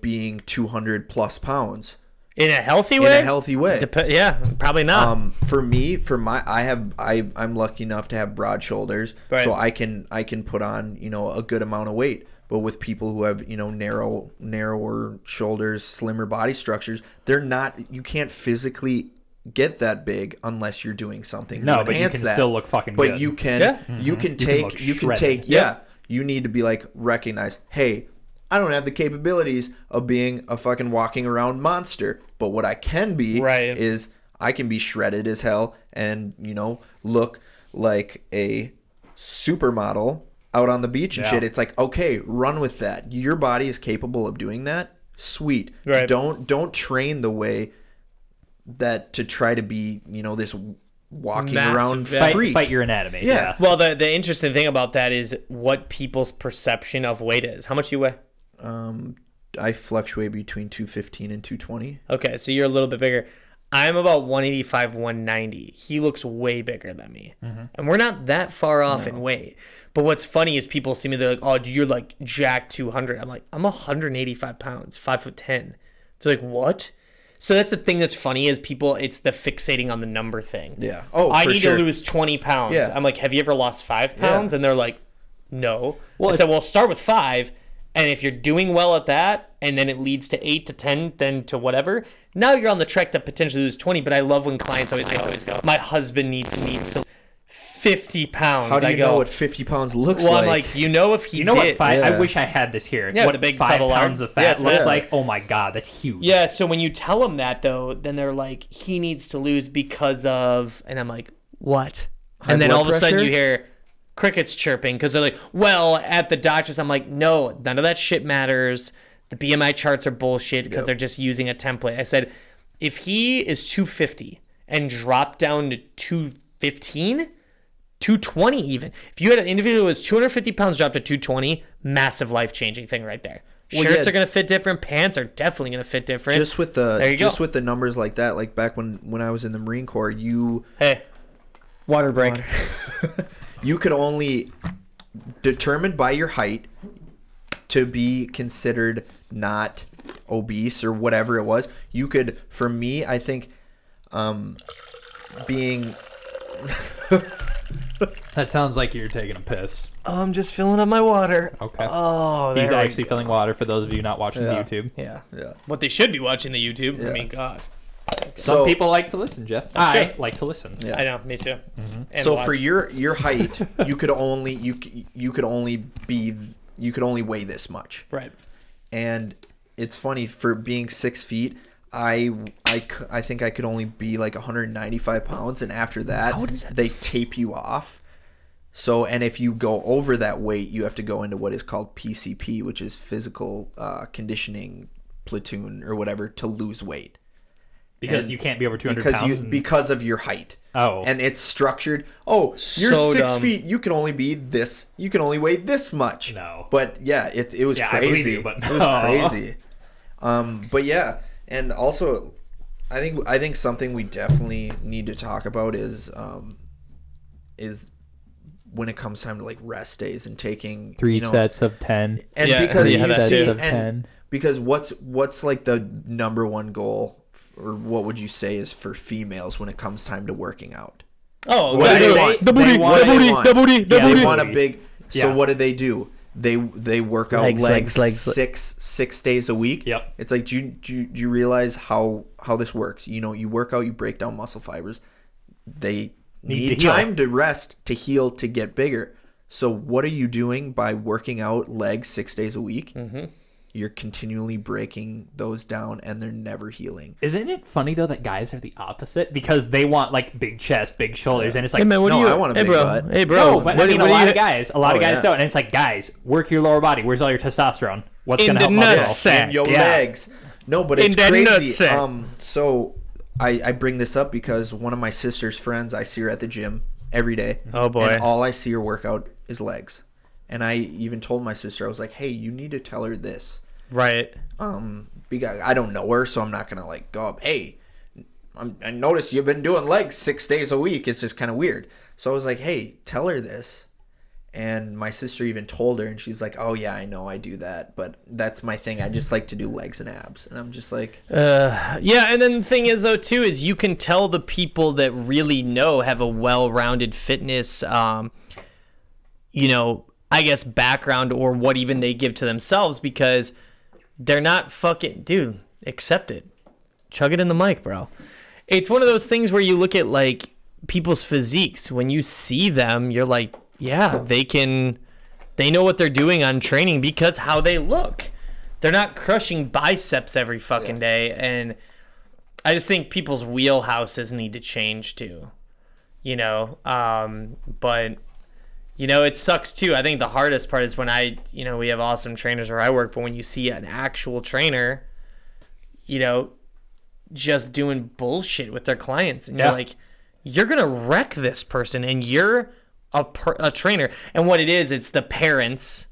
being 200 plus pounds In a healthy in way? a healthy way? Yeah, probably not. For me, I'm lucky enough to have broad shoulders, Right. so I can put on, a good amount of weight. But with people who have, narrower shoulders, slimmer body structures, you can't physically get that big unless you're doing something to No, but you enhance can that. still look fucking But good. you can, Yeah. you can look take, shredded. yeah. You need to be like recognize, hey, I don't have the capabilities of being a fucking walking around monster, but what I can be Right. is I can be shredded as hell and look like a supermodel out on the beach and Yeah. shit. It's like, okay, run with that. Your body is capable of doing that. Sweet. Right. Don't train the way that to try to be this walking Massive, around yeah. freak. Fight your anatomy. Yeah. Yeah. Well, the interesting thing about that is what people's perception of weight is. How much do you weigh? I fluctuate between 215 and 220. Okay, so you're a little bit bigger. I'm about 185, 190. He looks way bigger than me. And we're not that far off in weight. But what's funny is people see me, they're like, oh, dude, you're like jacked 200. I'm like, I'm 185 pounds, 5'10". They're like, what? So that's the thing that's funny is people, it's the fixating on the number thing. Yeah. Oh, I for need sure. to lose 20 pounds. Yeah. I'm like, have you ever lost 5 pounds? Yeah. And they're like, no. Well, I said, well, start with 5. And if you're doing well at that, and then it leads to 8 to 10, then to whatever, now you're on the trek to potentially lose 20. But I love when clients always go, my husband needs to 50 pounds. How do I you go, know what 50 pounds looks well, like? I'm like, if he You know did. what? I Yeah. wish I had this here. Yeah, what the big 5 tub of lard. pounds of Yeah, fat it's looks massive. like? Oh my god, that's huge. Yeah, so when you tell them that, though, then they're like, he needs to lose because of, and I'm like, what? And then blood all of a sudden pressure? you hear crickets chirping because they're like, well, at the doctor's, I'm like, no, none of that shit matters. The BMI charts are bullshit because they're just using a template. I said, if he is 250 and dropped down to 215, 220 even. If you had an individual who was 250 pounds dropped to 220, massive life-changing thing right there. Well, Shirts yeah. are going to fit different. Pants are definitely going to fit different. just with There you go. the numbers like that, like back when I was in the Marine Corps, Hey, water break. you could only determined by your height to be considered not obese or whatever it was. You could, for me, I think, being That sounds like you're taking a piss. Oh, I'm just filling up my water. Okay. Oh, He's there we actually go. filling water for those of you not watching Yeah. the YouTube. Yeah. yeah. What they should be watching the YouTube. I Yeah. mean, God. Some So people like to listen, Jeff. That's I true. like to listen. Yeah. I know, me too. And so watch. for your height, you could only weigh this much. Right. And it's funny, for being 6 feet, I think I could only be like 195 pounds, and after that, How does that- they tape you off. So, and if you go over that weight, you have to go into what is called PCP, which is physical conditioning platoon or whatever, to lose weight. Because And you can't be over 200 pounds. Because of your height. Oh. And it's structured. Oh, you're So 6 dumb. feet. You can only be this. You can only weigh this much. No. But yeah, it was Yeah, I believe crazy. you, but It was no. crazy. But yeah, and also, I think something we definitely need to talk about is when it comes time to like rest days and taking 3 you know, sets of 10. and Yeah, because yeah, you that see, too. Of and 10. because what's like the number one goal, or what would you say is for females when it comes time to working out? Oh, What do they okay. want? The booty, They want- the booty, they want- the booty, the Yeah, They booty. want a big. So Yeah. what do? They work out Legs. six days a week. Yep. It's like, do you realize how this works? You work out, you break down muscle fibers. They Need need to heal. time to rest, to heal, to get bigger. So what are you doing by working out legs 6 days a week? Mm-hmm. You're continually breaking those down, and they're never healing. Isn't it funny, though, that guys are the opposite? Because they want, like, big chest, big shoulders, and it's like, Hey man, what No, do you? I want a hey big bro, butt. hey bro. no, but what, I mean, what a do lot you- of guys yeah. don't. And it's like, guys, work your lower body. Where's all your testosterone? What's In going to the help muscle? nuts sack. In your Yeah. legs. No, but In it's that crazy. nutsack. So I bring this up because one of my sister's friends, I see her at the gym every day. Oh, boy. And all I see her work out is legs. And I even told my sister, I was like, hey, you need to tell her this. Right. Because I don't know her, so I'm not gonna like go up, hey, I noticed you've been doing legs 6 days a week. It's just kind of weird. So I was like, hey, tell her this. And my sister even told her, and she's like, "Oh yeah, I know I do that, but that's my thing. I just like to do legs and abs." And I'm just like, yeah. And then the thing is, though, too, is you can tell the people that really know have a well-rounded fitness, you know, I guess background or what even they give to themselves because they're not fucking, dude, accept it. Chug it in the mic, bro. It's one of those things where you look at like people's physiques. When you see them, you're like, yeah, they know what they're doing on training because how they look. They're not crushing biceps every fucking day. And I just think people's wheelhouses need to change too, you know? But, you know, it sucks too. I think the hardest part is when we have awesome trainers where I work, but when you see an actual trainer, you know, just doing bullshit with their clients and you're like, you're going to wreck this person and you're a trainer. And what it is, it's the parents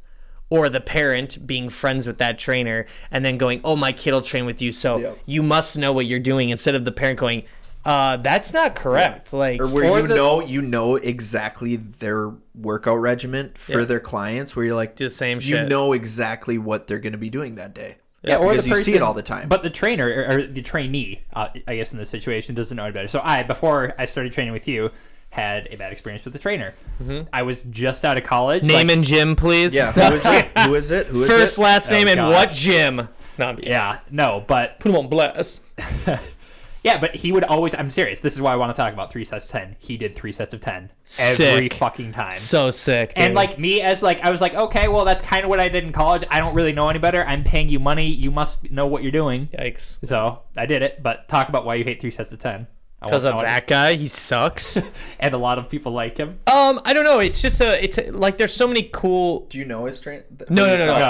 or the parent being friends with that trainer and then going, oh, my kid will train with you, so you must know what you're doing, instead of the parent going, that's not correct. Like, or where you know exactly their workout regimen for their clients, where you're like, do the same shit. You know exactly what they're going to be doing that day. Yeah, or because you see it all the time. But the trainer or the trainee, I guess in this situation, doesn't know any better. So before I started training with you, had a bad experience with the trainer. Mm-hmm. I was just out of college. Name and gym, please. Yeah, who is it? Who is it? Who is First, it? last name, and what gym? No, I'm kidding. Yeah, no, but put him on blast. Yeah, but he would always. I'm serious. This is why I want to talk about 3 sets of 10. He did 3 sets of 10 every fucking time. So sick, dude. And like me, I was like, okay, well, that's kind of what I did in college. I don't really know any better. I'm paying you money. You must know what you're doing. Yikes. So I did it. But talk about why you hate 3 sets of 10. Because of that guy, he sucks. And a lot of people like him. I don't know. It's just like there's so many cool. Do you know his trainer? No.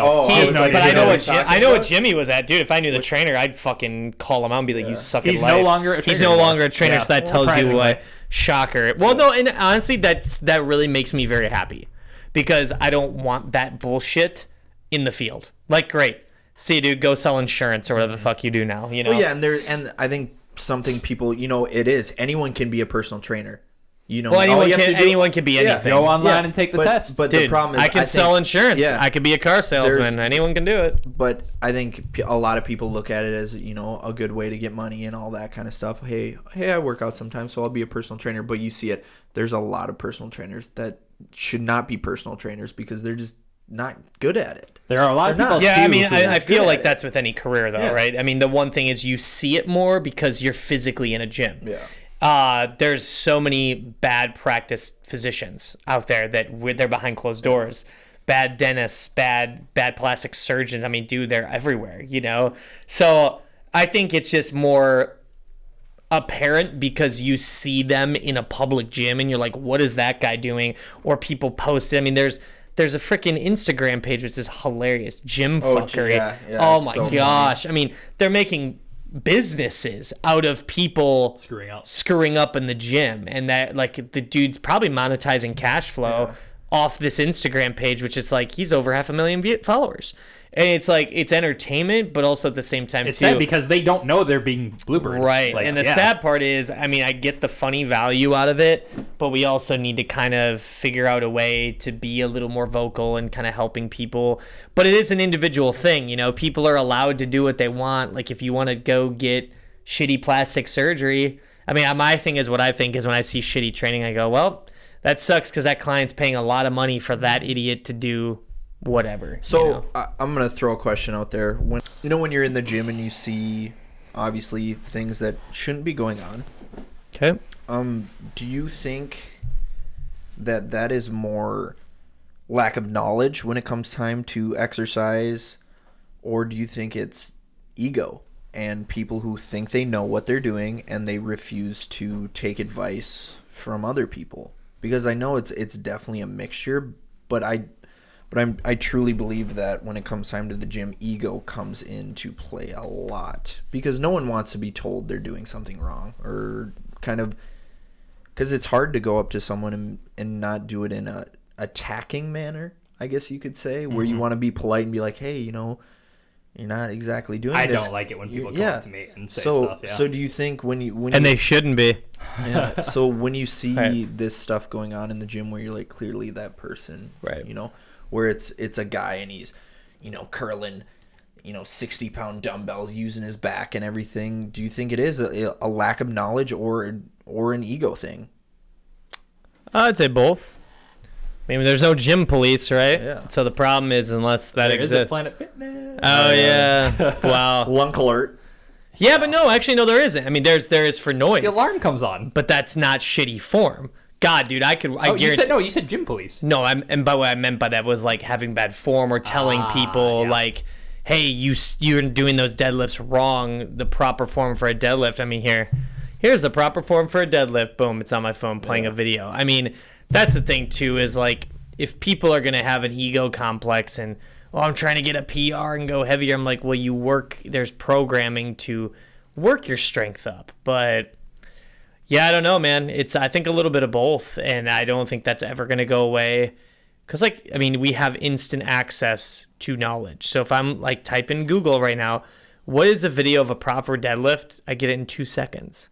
Oh, But I know what gym he was at, dude. If I knew the trainer, I'd fucking call him out and be like, "You suck at life." He's no longer a trainer. He's no longer a trainer, so that tells you what. Shocker. Well, no, and honestly, that really makes me very happy because I don't want that bullshit in the field. Like, great, see you, dude. Go sell insurance or whatever the fuck you do now. You know. Well, yeah, and I think something people, it is anyone can be a personal trainer. Well, anyone can be anything. Go online and take the test. But dude, the problem is, I can sell insurance. Yeah, I could be a car salesman. Anyone can do it. But I think a lot of people look at it as a good way to get money and all that kind of stuff. Hey, I work out sometimes, so I'll be a personal trainer. But you see it. There's a lot of personal trainers that should not be personal trainers because they're just not good at it. There are a lot of people. Yeah, I mean, I feel like that's with any career, though, right? I mean, the one thing is you see it more because you're physically in a gym. Yeah. There's so many bad practice physicians out there that they're behind closed doors. Bad dentists, bad plastic surgeons. I mean, dude, they're everywhere, So I think it's just more apparent because you see them in a public gym and you're like, what is that guy doing? Or people post it. I mean, there's a freaking Instagram page which is hilarious. Gym fuckery. Yeah, oh my gosh. Funny. I mean, they're making businesses out of people screwing up in the gym, and that like the dude's probably monetizing cash flow off this Instagram page, which is like he's over 500,000 followers. And it's like it's entertainment, but also at the same time it's sad because they don't know they're being bluebird. Right. And the sad part is, I mean, I get the funny value out of it, but we also need to kind of figure out a way to be a little more vocal and kind of helping people. But it is an individual thing, people are allowed to do what they want. Like if you want to go get shitty plastic surgery, I mean, my thing is what I think is when I see shitty training, I go, well, that sucks because that client's paying a lot of money for that idiot to do whatever. So I'm gonna throw a question out there. When you're in the gym and you see obviously things that shouldn't be going on, okay, do you think that is more lack of knowledge when it comes time to exercise, or do you think it's ego and people who think they know what they're doing and they refuse to take advice from other people? Because I know it's definitely a mixture, but I truly believe that when it comes time to the gym, ego comes into play a lot because no one wants to be told they're doing something wrong, or kind of because it's hard to go up to someone and not do it in a attacking manner, I guess you could say, where you want to be polite and be like, hey, you're not exactly doing I this. don't like it when people come up to me and say so, stuff. Yeah. So do you think when you And they shouldn't be. yeah, so when you see Right. this stuff going on in the gym where you're like clearly that person, Right. you know, where it's a guy and he's, you know, curling, you know, 60-pound dumbbells using his back and everything, do you think it is a lack of knowledge or an ego thing? I'd say both. I mean, there's no gym police, right? Yeah. So the problem is, unless that There is a exists. Planet Fitness. Oh yeah. Wow. Lunk alert. Yeah, but no, actually, no, there isn't. I mean, there is for noise, The alarm comes on. but that's not shitty form. God, dude, I guarantee. You said gym police. No, and by what I meant by that was like having bad form or telling people yeah. like, hey, you're doing those deadlifts wrong. The proper form for a deadlift. I mean, here's the proper form for a deadlift. Boom, it's on my phone playing a video. I mean, that's the thing too, is like if people are gonna have an ego complex and I'm trying to get a PR and go heavier, I'm like, well, there's programming to work your strength up. But yeah, I don't know, man. It's, I think, a little bit of both, and I don't think that's ever going to go away. Because, like, I mean, we have instant access to knowledge. So if I'm, like, type in Google right now, what is a video of a proper deadlift? I get it in 2 seconds.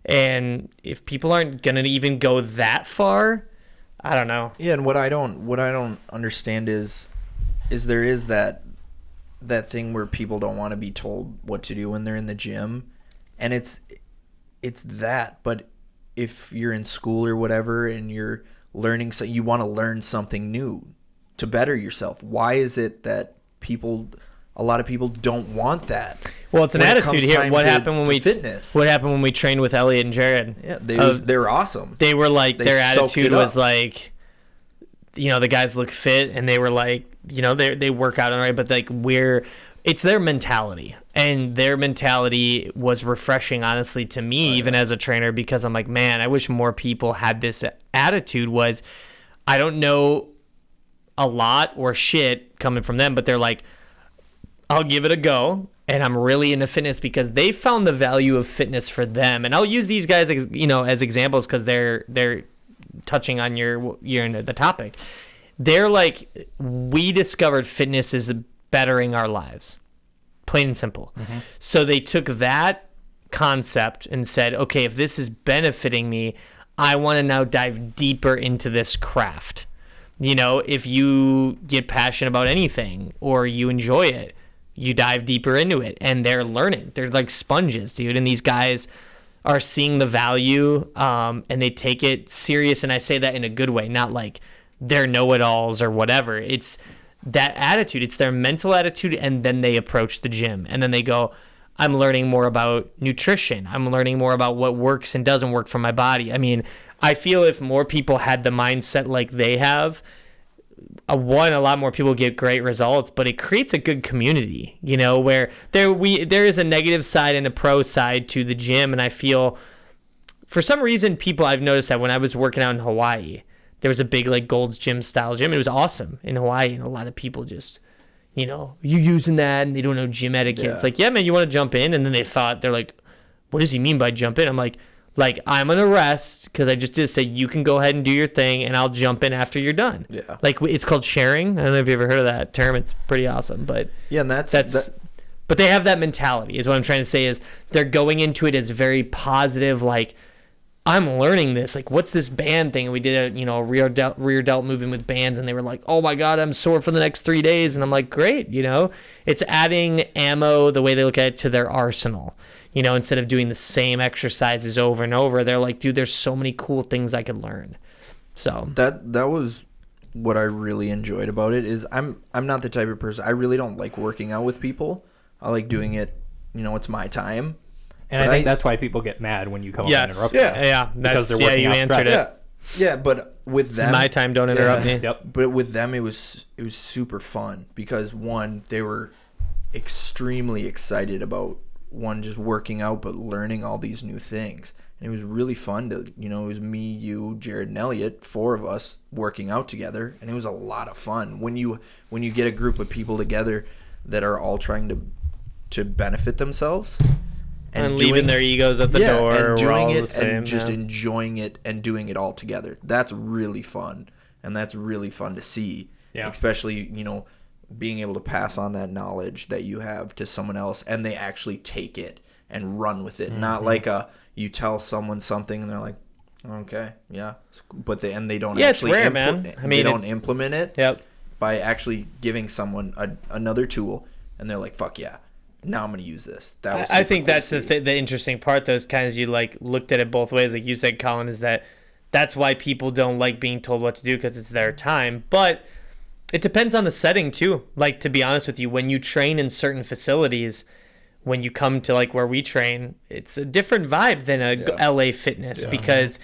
And if people aren't going to even go that far, I don't know. Yeah, and what I don't understand is there is that thing where people don't want to be told what to do when they're in the gym, and it's that. But if you're in school or whatever and you're learning, so you want to learn something new to better yourself, why is it that a lot of people don't want that? Well, it's an when it attitude comes here. time What to happened when we fitness? What happened when we trained with Elliot and Jared? Yeah, they were awesome. They were like, They their soaked attitude it up. was like, you know, the guys look fit and they were like, you know, they work out all right, but like it's their mentality, and their mentality was refreshing, honestly, to me, even as a trainer, because I'm like, man, I wish more people had this attitude. Was I don't know a lot or shit coming from them, but they're like, I'll give it a go. And I'm really into fitness because they found the value of fitness for them. And I'll use these guys, you know, as examples because they're touching on the topic. They're like, we discovered fitness is bettering our lives, plain and simple. Mm-hmm. So they took that concept and said, okay, if this is benefiting me, I want to now dive deeper into this craft. You know, if you get passionate about anything or you enjoy it, you dive deeper into it, and they're learning. They're like sponges, dude. And these guys are seeing the value, and they take it serious. And I say that in a good way, not like they're know-it-alls or whatever. It's that attitude. It's their mental attitude, and then they approach the gym, and then they go, I'm learning more about nutrition. I'm learning more about what works and doesn't work for my body. I mean, I feel if more people had the mindset like they have, a lot more people get great results, but it creates a good community, you know, where there is a negative side and a pro side to the gym. And I feel for some reason I've noticed that when I was working out in Hawaii, there was a big like Gold's Gym style gym. It was awesome in Hawaii, and a lot of people just, you know, you using that and they don't know gym etiquette. Yeah. It's like, yeah, man, you want to jump in? And then they're like, what does he mean by jump in? I'm like I'm gonna rest because I just did say you can go ahead and do your thing, and I'll jump in after you're done. Yeah, like it's called sharing. I don't know if you ever heard of that term. It's pretty awesome, but yeah, and that's. But they have that mentality. Is what I'm trying to say. Is they're going into it as very positive. Like, I'm learning this. Like, what's this band thing? And we did a rear delt movement with bands, and they were like, oh my god, I'm sore for the next 3 days, and I'm like, great. You know, it's adding ammo, the way they look at it, to their arsenal. You know, instead of doing the same exercises over and over, they're like, dude, there's so many cool things I could learn. So that was what I really enjoyed about it. Is I'm not the type of person, I really don't like working out with people. I like doing it, you know, it's my time. And I think that's why people get mad when you come up and interrupt them. Yeah, because they're working you answered it. Yeah, but with them, it's my time, don't interrupt me. Yep. But with them, it was super fun because one, they were extremely excited about just working out, but learning all these new things. And it was really fun to, you know, it was me, you, Jared, and Elliot, 4 of us working out together, and it was a lot of fun. When you get a group of people together that are all trying to benefit themselves and leaving their egos at the door, and doing we're all it the same, and just enjoying it and doing it all together. That's really fun, and that's really fun to see. Yeah. Especially, you know, being able to pass on that knowledge that you have to someone else, and they actually take it and run with it. Not like you tell someone something and they're like, okay, yeah, but they don't actually it's rare, man. I mean, they don't implement it. Yep. By actually giving someone another tool, and they're like, fuck yeah, now I'm going to use this. That was I think cool that's the interesting part, though, is kind of you like looked at it both ways. Like you said, Colin, is that's why people don't like being told what to do, because it's their time. But it depends on the setting, too. Like, to be honest with you, when you train in certain facilities, when you come to like where we train, it's a different vibe than LA Fitness, because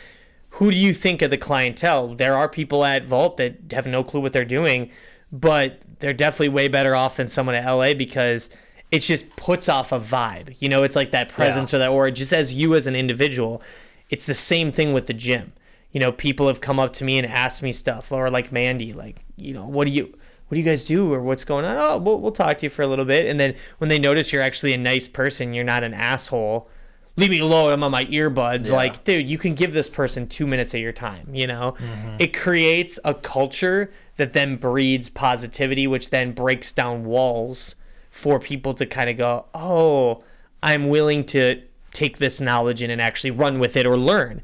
who do you think of the clientele? There are people at Vault that have no clue what they're doing, but they're definitely way better off than someone at LA, because it just puts off a vibe. You know, it's like that presence or that aura, just as you as an individual. It's the same thing with the gym. You know, people have come up to me and asked me stuff, or like Mandy, like, you know, what do you guys do, or what's going on? Oh, we'll talk to you for a little bit. And then when they notice you're actually a nice person, you're not an asshole, leave me alone, I'm on my earbuds. Like, dude, you can give this person 2 minutes of your time, you know? It creates a culture that then breeds positivity, which then breaks down walls for people to kind of go, oh, I'm willing to take this knowledge in and actually run with it or learn.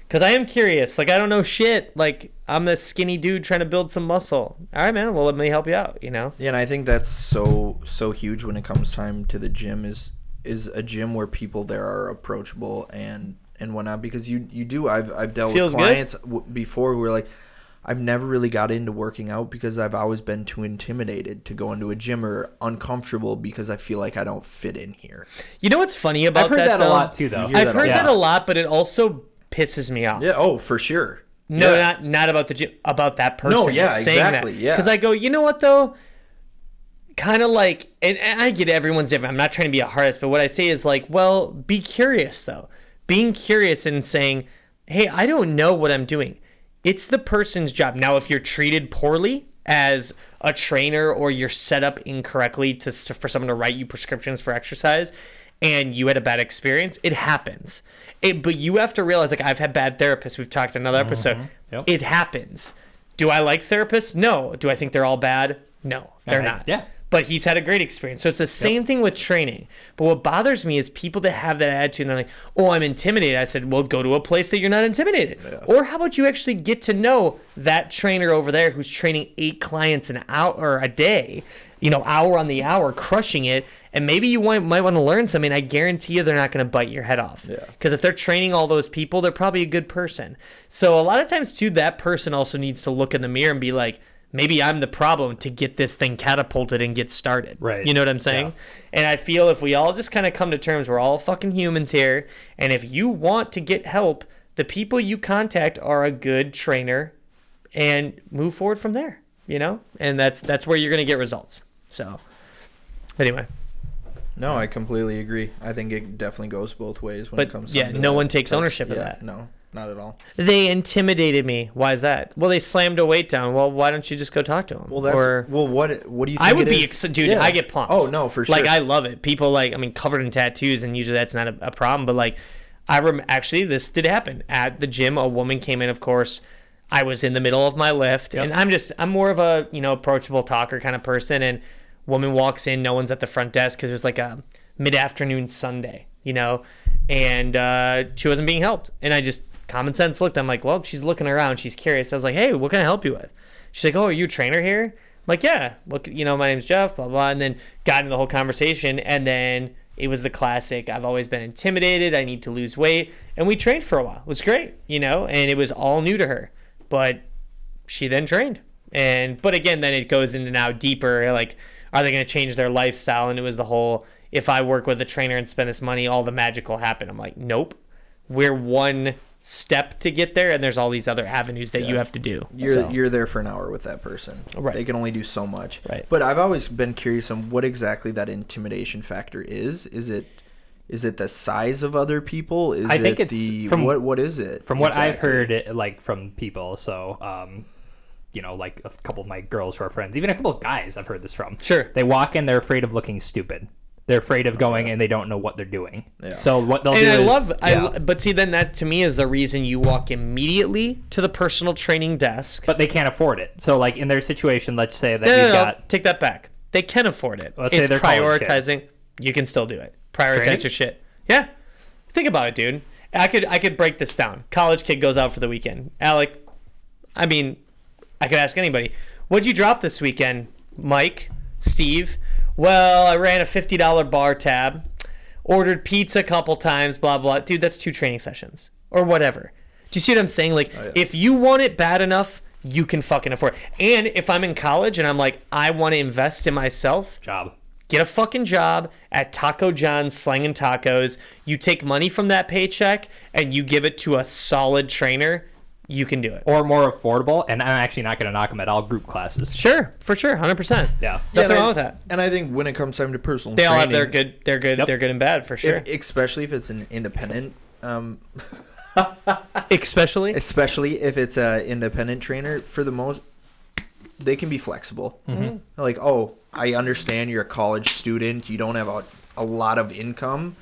Because I am curious. Like, I don't know shit. Like, I'm a skinny dude trying to build some muscle. All right, man. Well, let me help you out, you know? Yeah, and I think that's so huge when it comes time to the gym is a gym where people there are approachable and whatnot, because you do. I've dealt with clients before who are like, I've never really got into working out because I've always been too intimidated to go into a gym, or uncomfortable because I feel like I don't fit in here. You know what's funny about that? I've heard that though? a lot too, though. I've heard that a lot, but it also pisses me off. Yeah. Oh, for sure. No, not about the gym, about that person. No, yeah, saying exactly. That. Yeah. Because I go, you know what though? Kind of like, and I get everyone's different. I'm not trying to be a hardest, but what I say is like, well, be curious though. Being curious and saying, hey, I don't know what I'm doing. It's the person's job. Now, if you're treated poorly as a trainer, or you're set up incorrectly for someone to write you prescriptions for exercise, and you had a bad experience, it happens. But you have to realize, like, I've had bad therapists. We've talked in another episode. Yep. It happens. Do I like therapists? No. Do I think they're all bad? No, they're not. Yeah. But he's had a great experience. So it's the same thing with training. But what bothers me is people that have that attitude and they're like, oh, I'm intimidated. I said, well, go to a place that you're not intimidated. Yeah. Or how about you actually get to know that trainer over there who's training 8 clients an hour or a day, you know, hour on the hour, crushing it. And maybe you might want to learn something. I guarantee you they're not going to bite your head off. Because if they're training all those people, they're probably a good person. So a lot of times, too, that person also needs to look in the mirror and be like, maybe I'm the problem to get this thing catapulted and get started. Right. You know what I'm saying? Yeah. And I feel if we all just kind of come to terms, we're all fucking humans here. And if you want to get help, the people you contact are a good trainer, and move forward from there, you know? And that's where you're going to get results. So anyway. No, I completely agree. I think it definitely goes both ways when it comes to no one takes ownership of that. No. Not at all. They intimidated me. Why is that? Well, they slammed a weight down. Well, why don't you just go talk to them? Well, what do you think I would be dude, yeah. I get pumped. Oh, no, for sure. Like, I love it. People, like, I mean, covered in tattoos, and usually that's not a problem, but, like, actually, this did happen. At the gym, a woman came in, of course. I was in the middle of my lift, and I'm more of a, you know, approachable talker kind of person, and woman walks in, no one's at the front desk because it was like a mid-afternoon Sunday, you know, and she wasn't being helped. And I just, common sense looked, I'm like, well, she's looking around, she's curious. I was like, hey, what can I help you with? She's like, oh, are you a trainer here? I'm like, yeah, look, you know, my name's Jeff, blah, blah. And then got into the whole conversation, and then it was the classic, I've always been intimidated, I need to lose weight. And we trained for a while. It was great, you know, and it was all new to her. But she then trained. But again, then it goes into now deeper, like, are they going to change their lifestyle? And it was the whole, if I work with a trainer and spend this money, all the magic will happen. I'm like, nope. We're one step to get there, and there's all these other avenues that you have to do. You're there for an hour with that person. Right. They can only do so much. Right. But I've always been curious on what exactly that intimidation factor is. Is it the size of other people? I think it's what is it? From what I've heard, like, from people, so you know, like a couple of my girls who are friends, even a couple of guys I've heard this from. Sure. They walk in, they're afraid of looking stupid. They're afraid of going and they don't know what they're doing. Yeah. So what they'll do is... But see, then that to me is the reason you walk immediately to the personal training desk. But they can't afford it. So like in their situation, let's say that you've got... Take that back. They can afford it. Let's It's say they're college prioritizing. You can still do it. Prioritize Training? your shit. Yeah. Think about it, dude. I could break this down. College kid goes out for the weekend. Alec, I mean, I could ask anybody. What'd you drop this weekend, Mike, Steve? Well, I ran a $50 bar tab, ordered pizza a couple times, blah, blah. Dude, that's 2 training sessions or whatever. Do you see what I'm saying? Like, if you want it bad enough, you can fucking afford it. And if I'm in college and I'm like, I want to invest in myself. Job. Get a fucking job at Taco John's slanging tacos. You take money from that paycheck and you give it to a solid trainer. You can do it. Or more affordable, and I'm actually not going to knock them at all group classes. Sure, for sure, 100%. Yeah. Nothing wrong with that. And I think when it comes time to personal They all have training, they're good and bad for sure. especially if it's an independent, Especially if it's an independent trainer, for the most, they can be flexible. Mm-hmm. Like, oh, I understand you're a college student, you don't have a lot of income.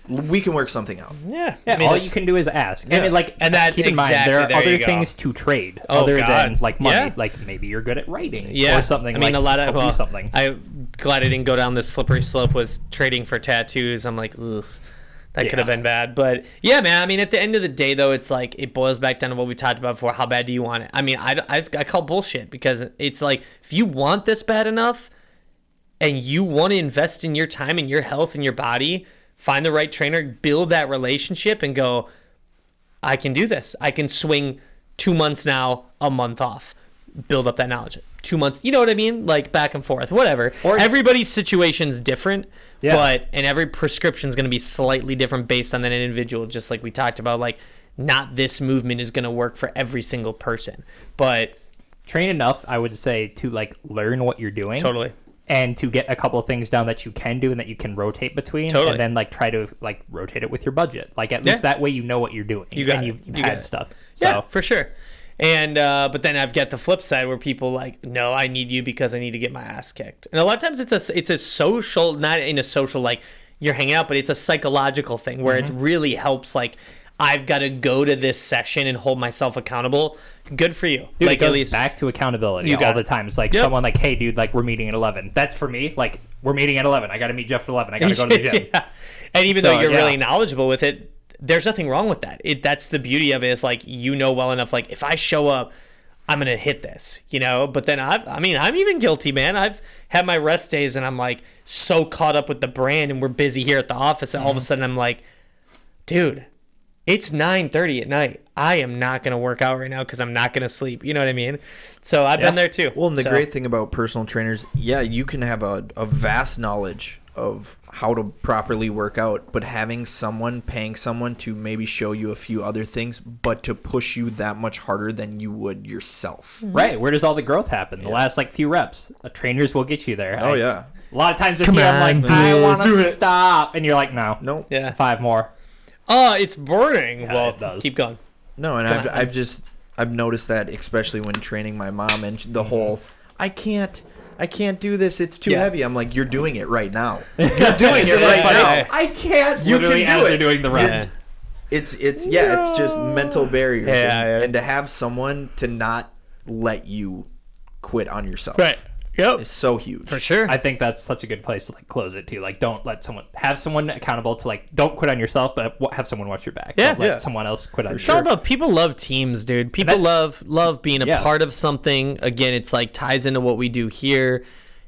We can work something out. Yeah. Yeah, I mean, all it's- you can do is ask. Yeah. I mean, like, And that- keep in mind, exactly, there are there you other go. things to trade Oh, other God. than, like, money. Yeah. Like, maybe you're good at writing Yeah. or something. I mean, like, a lot of do something. I'm glad I didn't go down this slippery slope was trading for tattoos. I'm like, ugh. That could have been bad. But yeah, man, I mean, at the end of the day, though, it's like it boils back down to what we talked about before. How bad do you want it? I mean, I call bullshit because it's like if you want this bad enough and you want to invest in your time and your health and your body, find the right trainer, build that relationship and go, I can do this. I can swing 2 months now, a month off. Build up that knowledge. 2 months, you know what I mean? Like back and forth, whatever. Or everybody's situation's different, Yeah. and every prescription's going to be slightly different based on that individual, just like we talked about. Like, not this movement is going to work for every single person, but Train enough, I would say, to, like, learn what you're doing. totally. And to get a couple of things down that you can do and that you can rotate between. Totally. And then, like, try to, like, rotate it with your budget. Like, at least that way you know what you're doing. You got and it. you've You got had it. stuff. Yeah, So, for sure. And but then I've got the flip side where people like, no, I need you because I need to get my ass kicked. And a lot of times it's a social, not in a social like you're hanging out, but it's a psychological thing where it really helps. Like, I've got to go to this session and hold myself accountable. Good for you. dude, Like, it goes at least back to accountability You all got the it. time. It's like Yep. someone like, hey, dude, like, we're meeting at 11. That's for me. Like, we're meeting at 11. I got to meet Jeff at 11. I got to go to the gym. Yeah. And even So, though you're yeah. really knowledgeable with it, there's nothing wrong with that. That's the beauty of it. Is like, you know well enough. Like, if I show up, I'm gonna hit this, you know. But then I'm even guilty, man. I've had my rest days, and I'm like so caught up with the brand, and we're busy here at the office, and all of a sudden I'm like, dude, it's 9:30 at night. I am not gonna work out right now because I'm not gonna sleep. You know what I mean? So I've been there too. Well, and the So- great thing about personal trainers, yeah, you can have a vast knowledge of how to properly work out, but paying someone to maybe show you a few other things, but to push you that much harder than you would yourself. Right. Where does all the growth happen? The last, like, few reps. Trainers will get you there. Oh, yeah. A lot of times with Come me, I'm on, like, I dude. want Do to it. stop. And you're like, no. Nope. Yeah. 5 more. Oh, it's burning. Yeah, Well, it does. keep going. No, and Come on. I've noticed that, especially when training my mom, and the whole I can't do this, it's too Yeah. heavy. I'm like, you're doing it right now. You're doing it right Yeah. now. I can't. You Literally can do as it. they're doing the rep. Yeah. It's just mental barriers, and to have someone to not let you quit on yourself, Right. Yep. is so huge. For sure. I think that's such a good place to, like, close it too. Like, don't let have someone accountable to, like, don't quit on yourself, but have someone watch your back. Yeah. Don't let Yeah. someone else quit on It's all yours. about people love teams, dude. People love being a Yeah. part of something. Again, it's like ties into what we do here.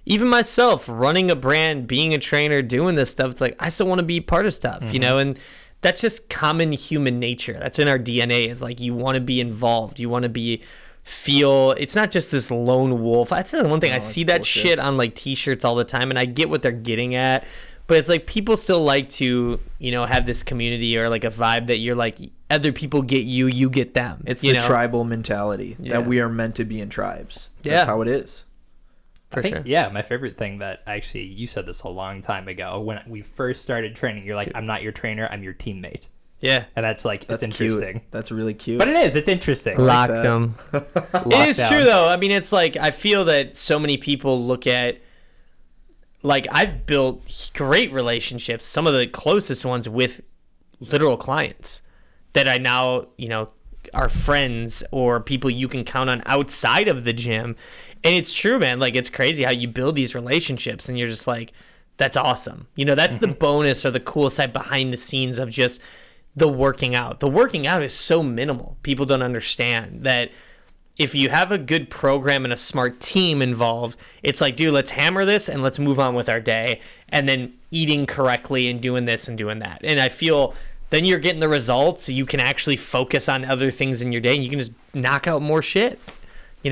Even myself, running a brand, being a trainer, doing this stuff, it's like I still want to be part of stuff, you know, and that's just common human nature. That's in our DNA. It's like you want to be involved. You want to feel it's not just this lone wolf. That's the one thing I see that bullshit. shit on like t-shirts all the time, and I get what they're getting at. But it's like people still like to, you know, have this community or like a vibe that you're like other people get you, you get them. It's you the know? tribal mentality Yeah. that we are meant to be in tribes. Yeah. That's how it is. For I think, sure. yeah, my favorite thing that actually, you said this a long time ago when we first started training, you're like, I'm not your trainer, I'm your teammate. Yeah. And that's like, That's it's cute. interesting. That's really cute. But it is, it's interesting. Locked that. them. It is down. true though. I mean, it's like I feel that so many people look at like I've built great relationships, some of the closest ones with literal clients that I now, are friends or people you can count on outside of the gym. And it's true, man. Like, it's crazy how you build these relationships and you're just like, that's awesome. That's the bonus or the cool side behind the scenes of just the working out. The working out is so minimal. People don't understand that if you have a good program and a smart team involved, it's like, dude, let's hammer this and let's move on with our day. And then eating correctly and doing this and doing that. And I feel then you're getting the results, so you can actually focus on other things in your day and you can just knock out more shit. Be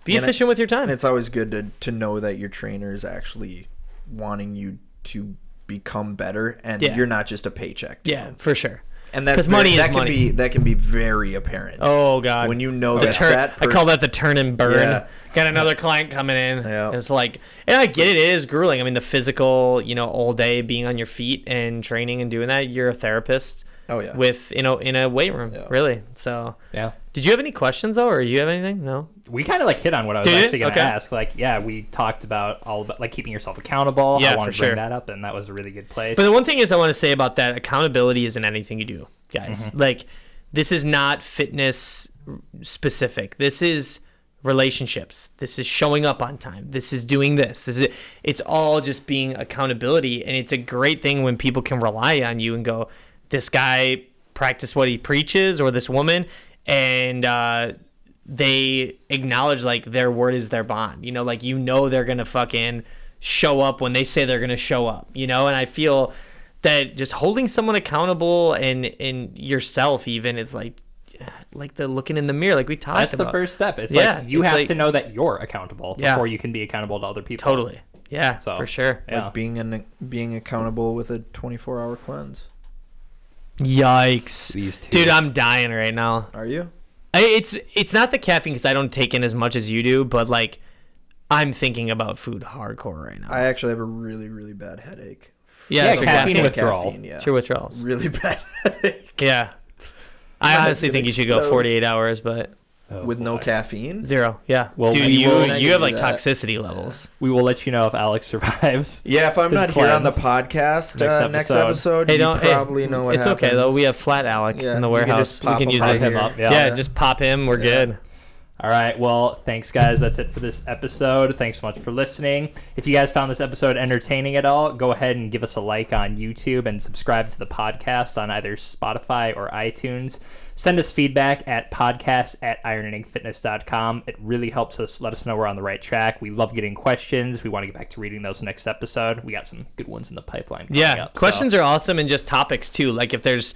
efficient with your time. And it's always good to know that your trainer is actually wanting you to become better and you're not just a paycheck. Yeah, for sure. And that's money is money. That can be very apparent. Oh God! When you know I call that the turn and burn. Yeah. Got another client coming in. Yeah. It's like, and I get it. It is grueling. I mean, the physical, all day being on your feet and training and doing that. You're a therapist. Oh yeah. With in a weight room, really. So yeah. Did you have any questions though, or you have anything? No. We kind of hit on what I was actually going to ask. We talked about all about keeping yourself accountable. Yeah, I wanted for to bring sure. that up, and that was a really good place. But the one thing is I want to say about that, accountability isn't anything you do, guys. Mm-hmm. This is not fitness specific. This is relationships. This is showing up on time. This is doing this. It's all just being accountability, and it's a great thing when people can rely on you and go, this guy practiced what he preaches, or this woman, and they acknowledge their word is their bond. They're gonna fucking show up when they say they're gonna show up. And I feel that just holding someone accountable and yourself even is like the looking in the mirror, like we talked about. That's the first step. It's you have to know that you're accountable before you can be accountable to other people. Totally. Yeah, for sure. Yeah. Like being accountable with a 24-hour cleanse. Yikes. Dude, I'm dying right now. Are you? It's not the caffeine because I don't take in as much as you do, but I'm thinking about food hardcore right now. I actually have a really, really bad headache. Yeah, caffeine withdrawal. It's your withdrawals. Really bad headache. Yeah. I honestly think you should go 48 hours, but... With no caffeine? 0. Yeah. Well, dude, you have toxicity levels. We will let you know if Alex survives. Yeah, if I'm not here on the podcast next episode, you probably know what it's happened. Okay though. We have Flat Alec in the warehouse. We can use him up. Yeah, just pop him. We're good. All right. Well, thanks, guys. That's it for this episode. Thanks so much for listening. If you guys found this episode entertaining at all, go ahead and give us a like on YouTube and subscribe to the podcast on either Spotify or iTunes. Send us feedback at podcast@ironandingfitness.com. It really helps us let us know we're on the right track. We love getting questions. We want to get back to reading those next episode. We got some good ones in the pipeline coming up. Questions are awesome, and just topics too. If there's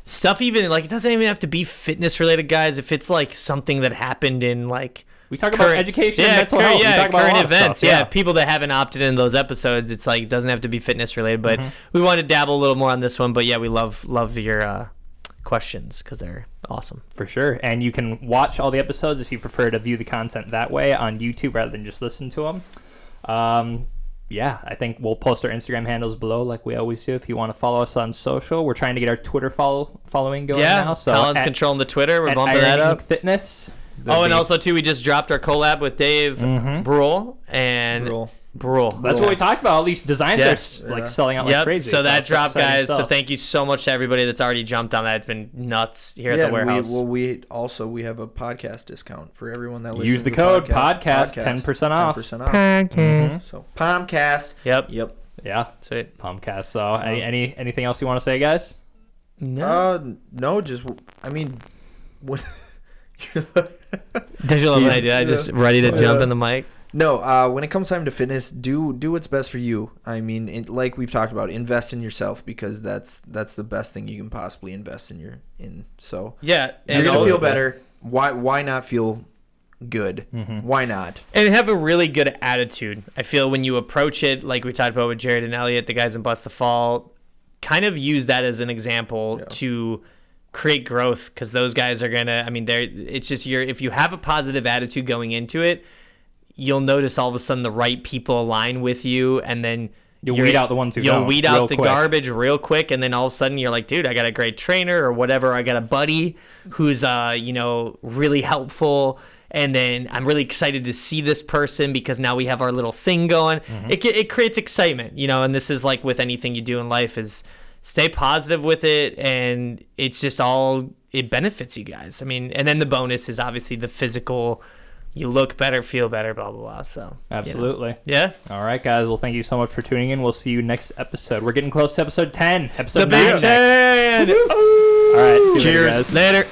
stuff even it doesn't even have to be fitness related, guys. If it's something that happened in we talk about education, and mental health. We talk about current events. Stuff. If people that haven't opted in those episodes, it's it doesn't have to be fitness related. But we want to dabble a little more on this one. But we love your questions because they're awesome. For sure. And you can watch all the episodes if you prefer to view the content that way on YouTube rather than just listen to them. I think we'll post our Instagram handles below like we always do if you want to follow us on social. We're trying to get our Twitter following going now. So Colin's controlling the Twitter. We're bumping that up. Fitness. And also too, we just dropped our collab with Dave Brule and Brule. That's what we talked about. All these designs are selling out like crazy. So that dropped, guys. So thank you so much to everybody that's already jumped on that. It's been nuts here at the warehouse. We have a podcast discount for everyone that listens. Use the code podcast 10% off. 10% off. So Pomcast. Yep. Yeah. Sweet. Pomcast. So anything else you want to say, guys? No. No. Just when. Did you love what I did? I just ready to jump in the mic. No, when it comes time to fitness, do what's best for you. Like we've talked about, invest in yourself because that's the best thing you can possibly invest in. So you're gonna feel better. Why not feel good? Why not? And have a really good attitude. I feel when you approach it, like we talked about with Jared and Elliot, the guys in Bust the Fall, kind of use that as an example to create growth because those guys are gonna. It's just if you have a positive attitude going into it, you'll notice all of a sudden the right people align with you, and then you'll weed out the ones who don't. You'll weed out the garbage real quick, and then all of a sudden you're like, dude, I got a great trainer or whatever. I got a buddy who's really helpful, and then I'm really excited to see this person because now we have our little thing going. It creates excitement, you know, and this is like with anything you do in life is stay positive with it, and it's just it benefits you guys. I mean, and then the bonus is obviously the physical, you look better, feel better, blah, blah, blah. So absolutely. Yeah. All right, guys. Well, thank you so much for tuning in. We'll see you next episode. We're getting close to episode 10. Episode The 9 Big next. 10. All right. See you later, Cheers. guys. Later.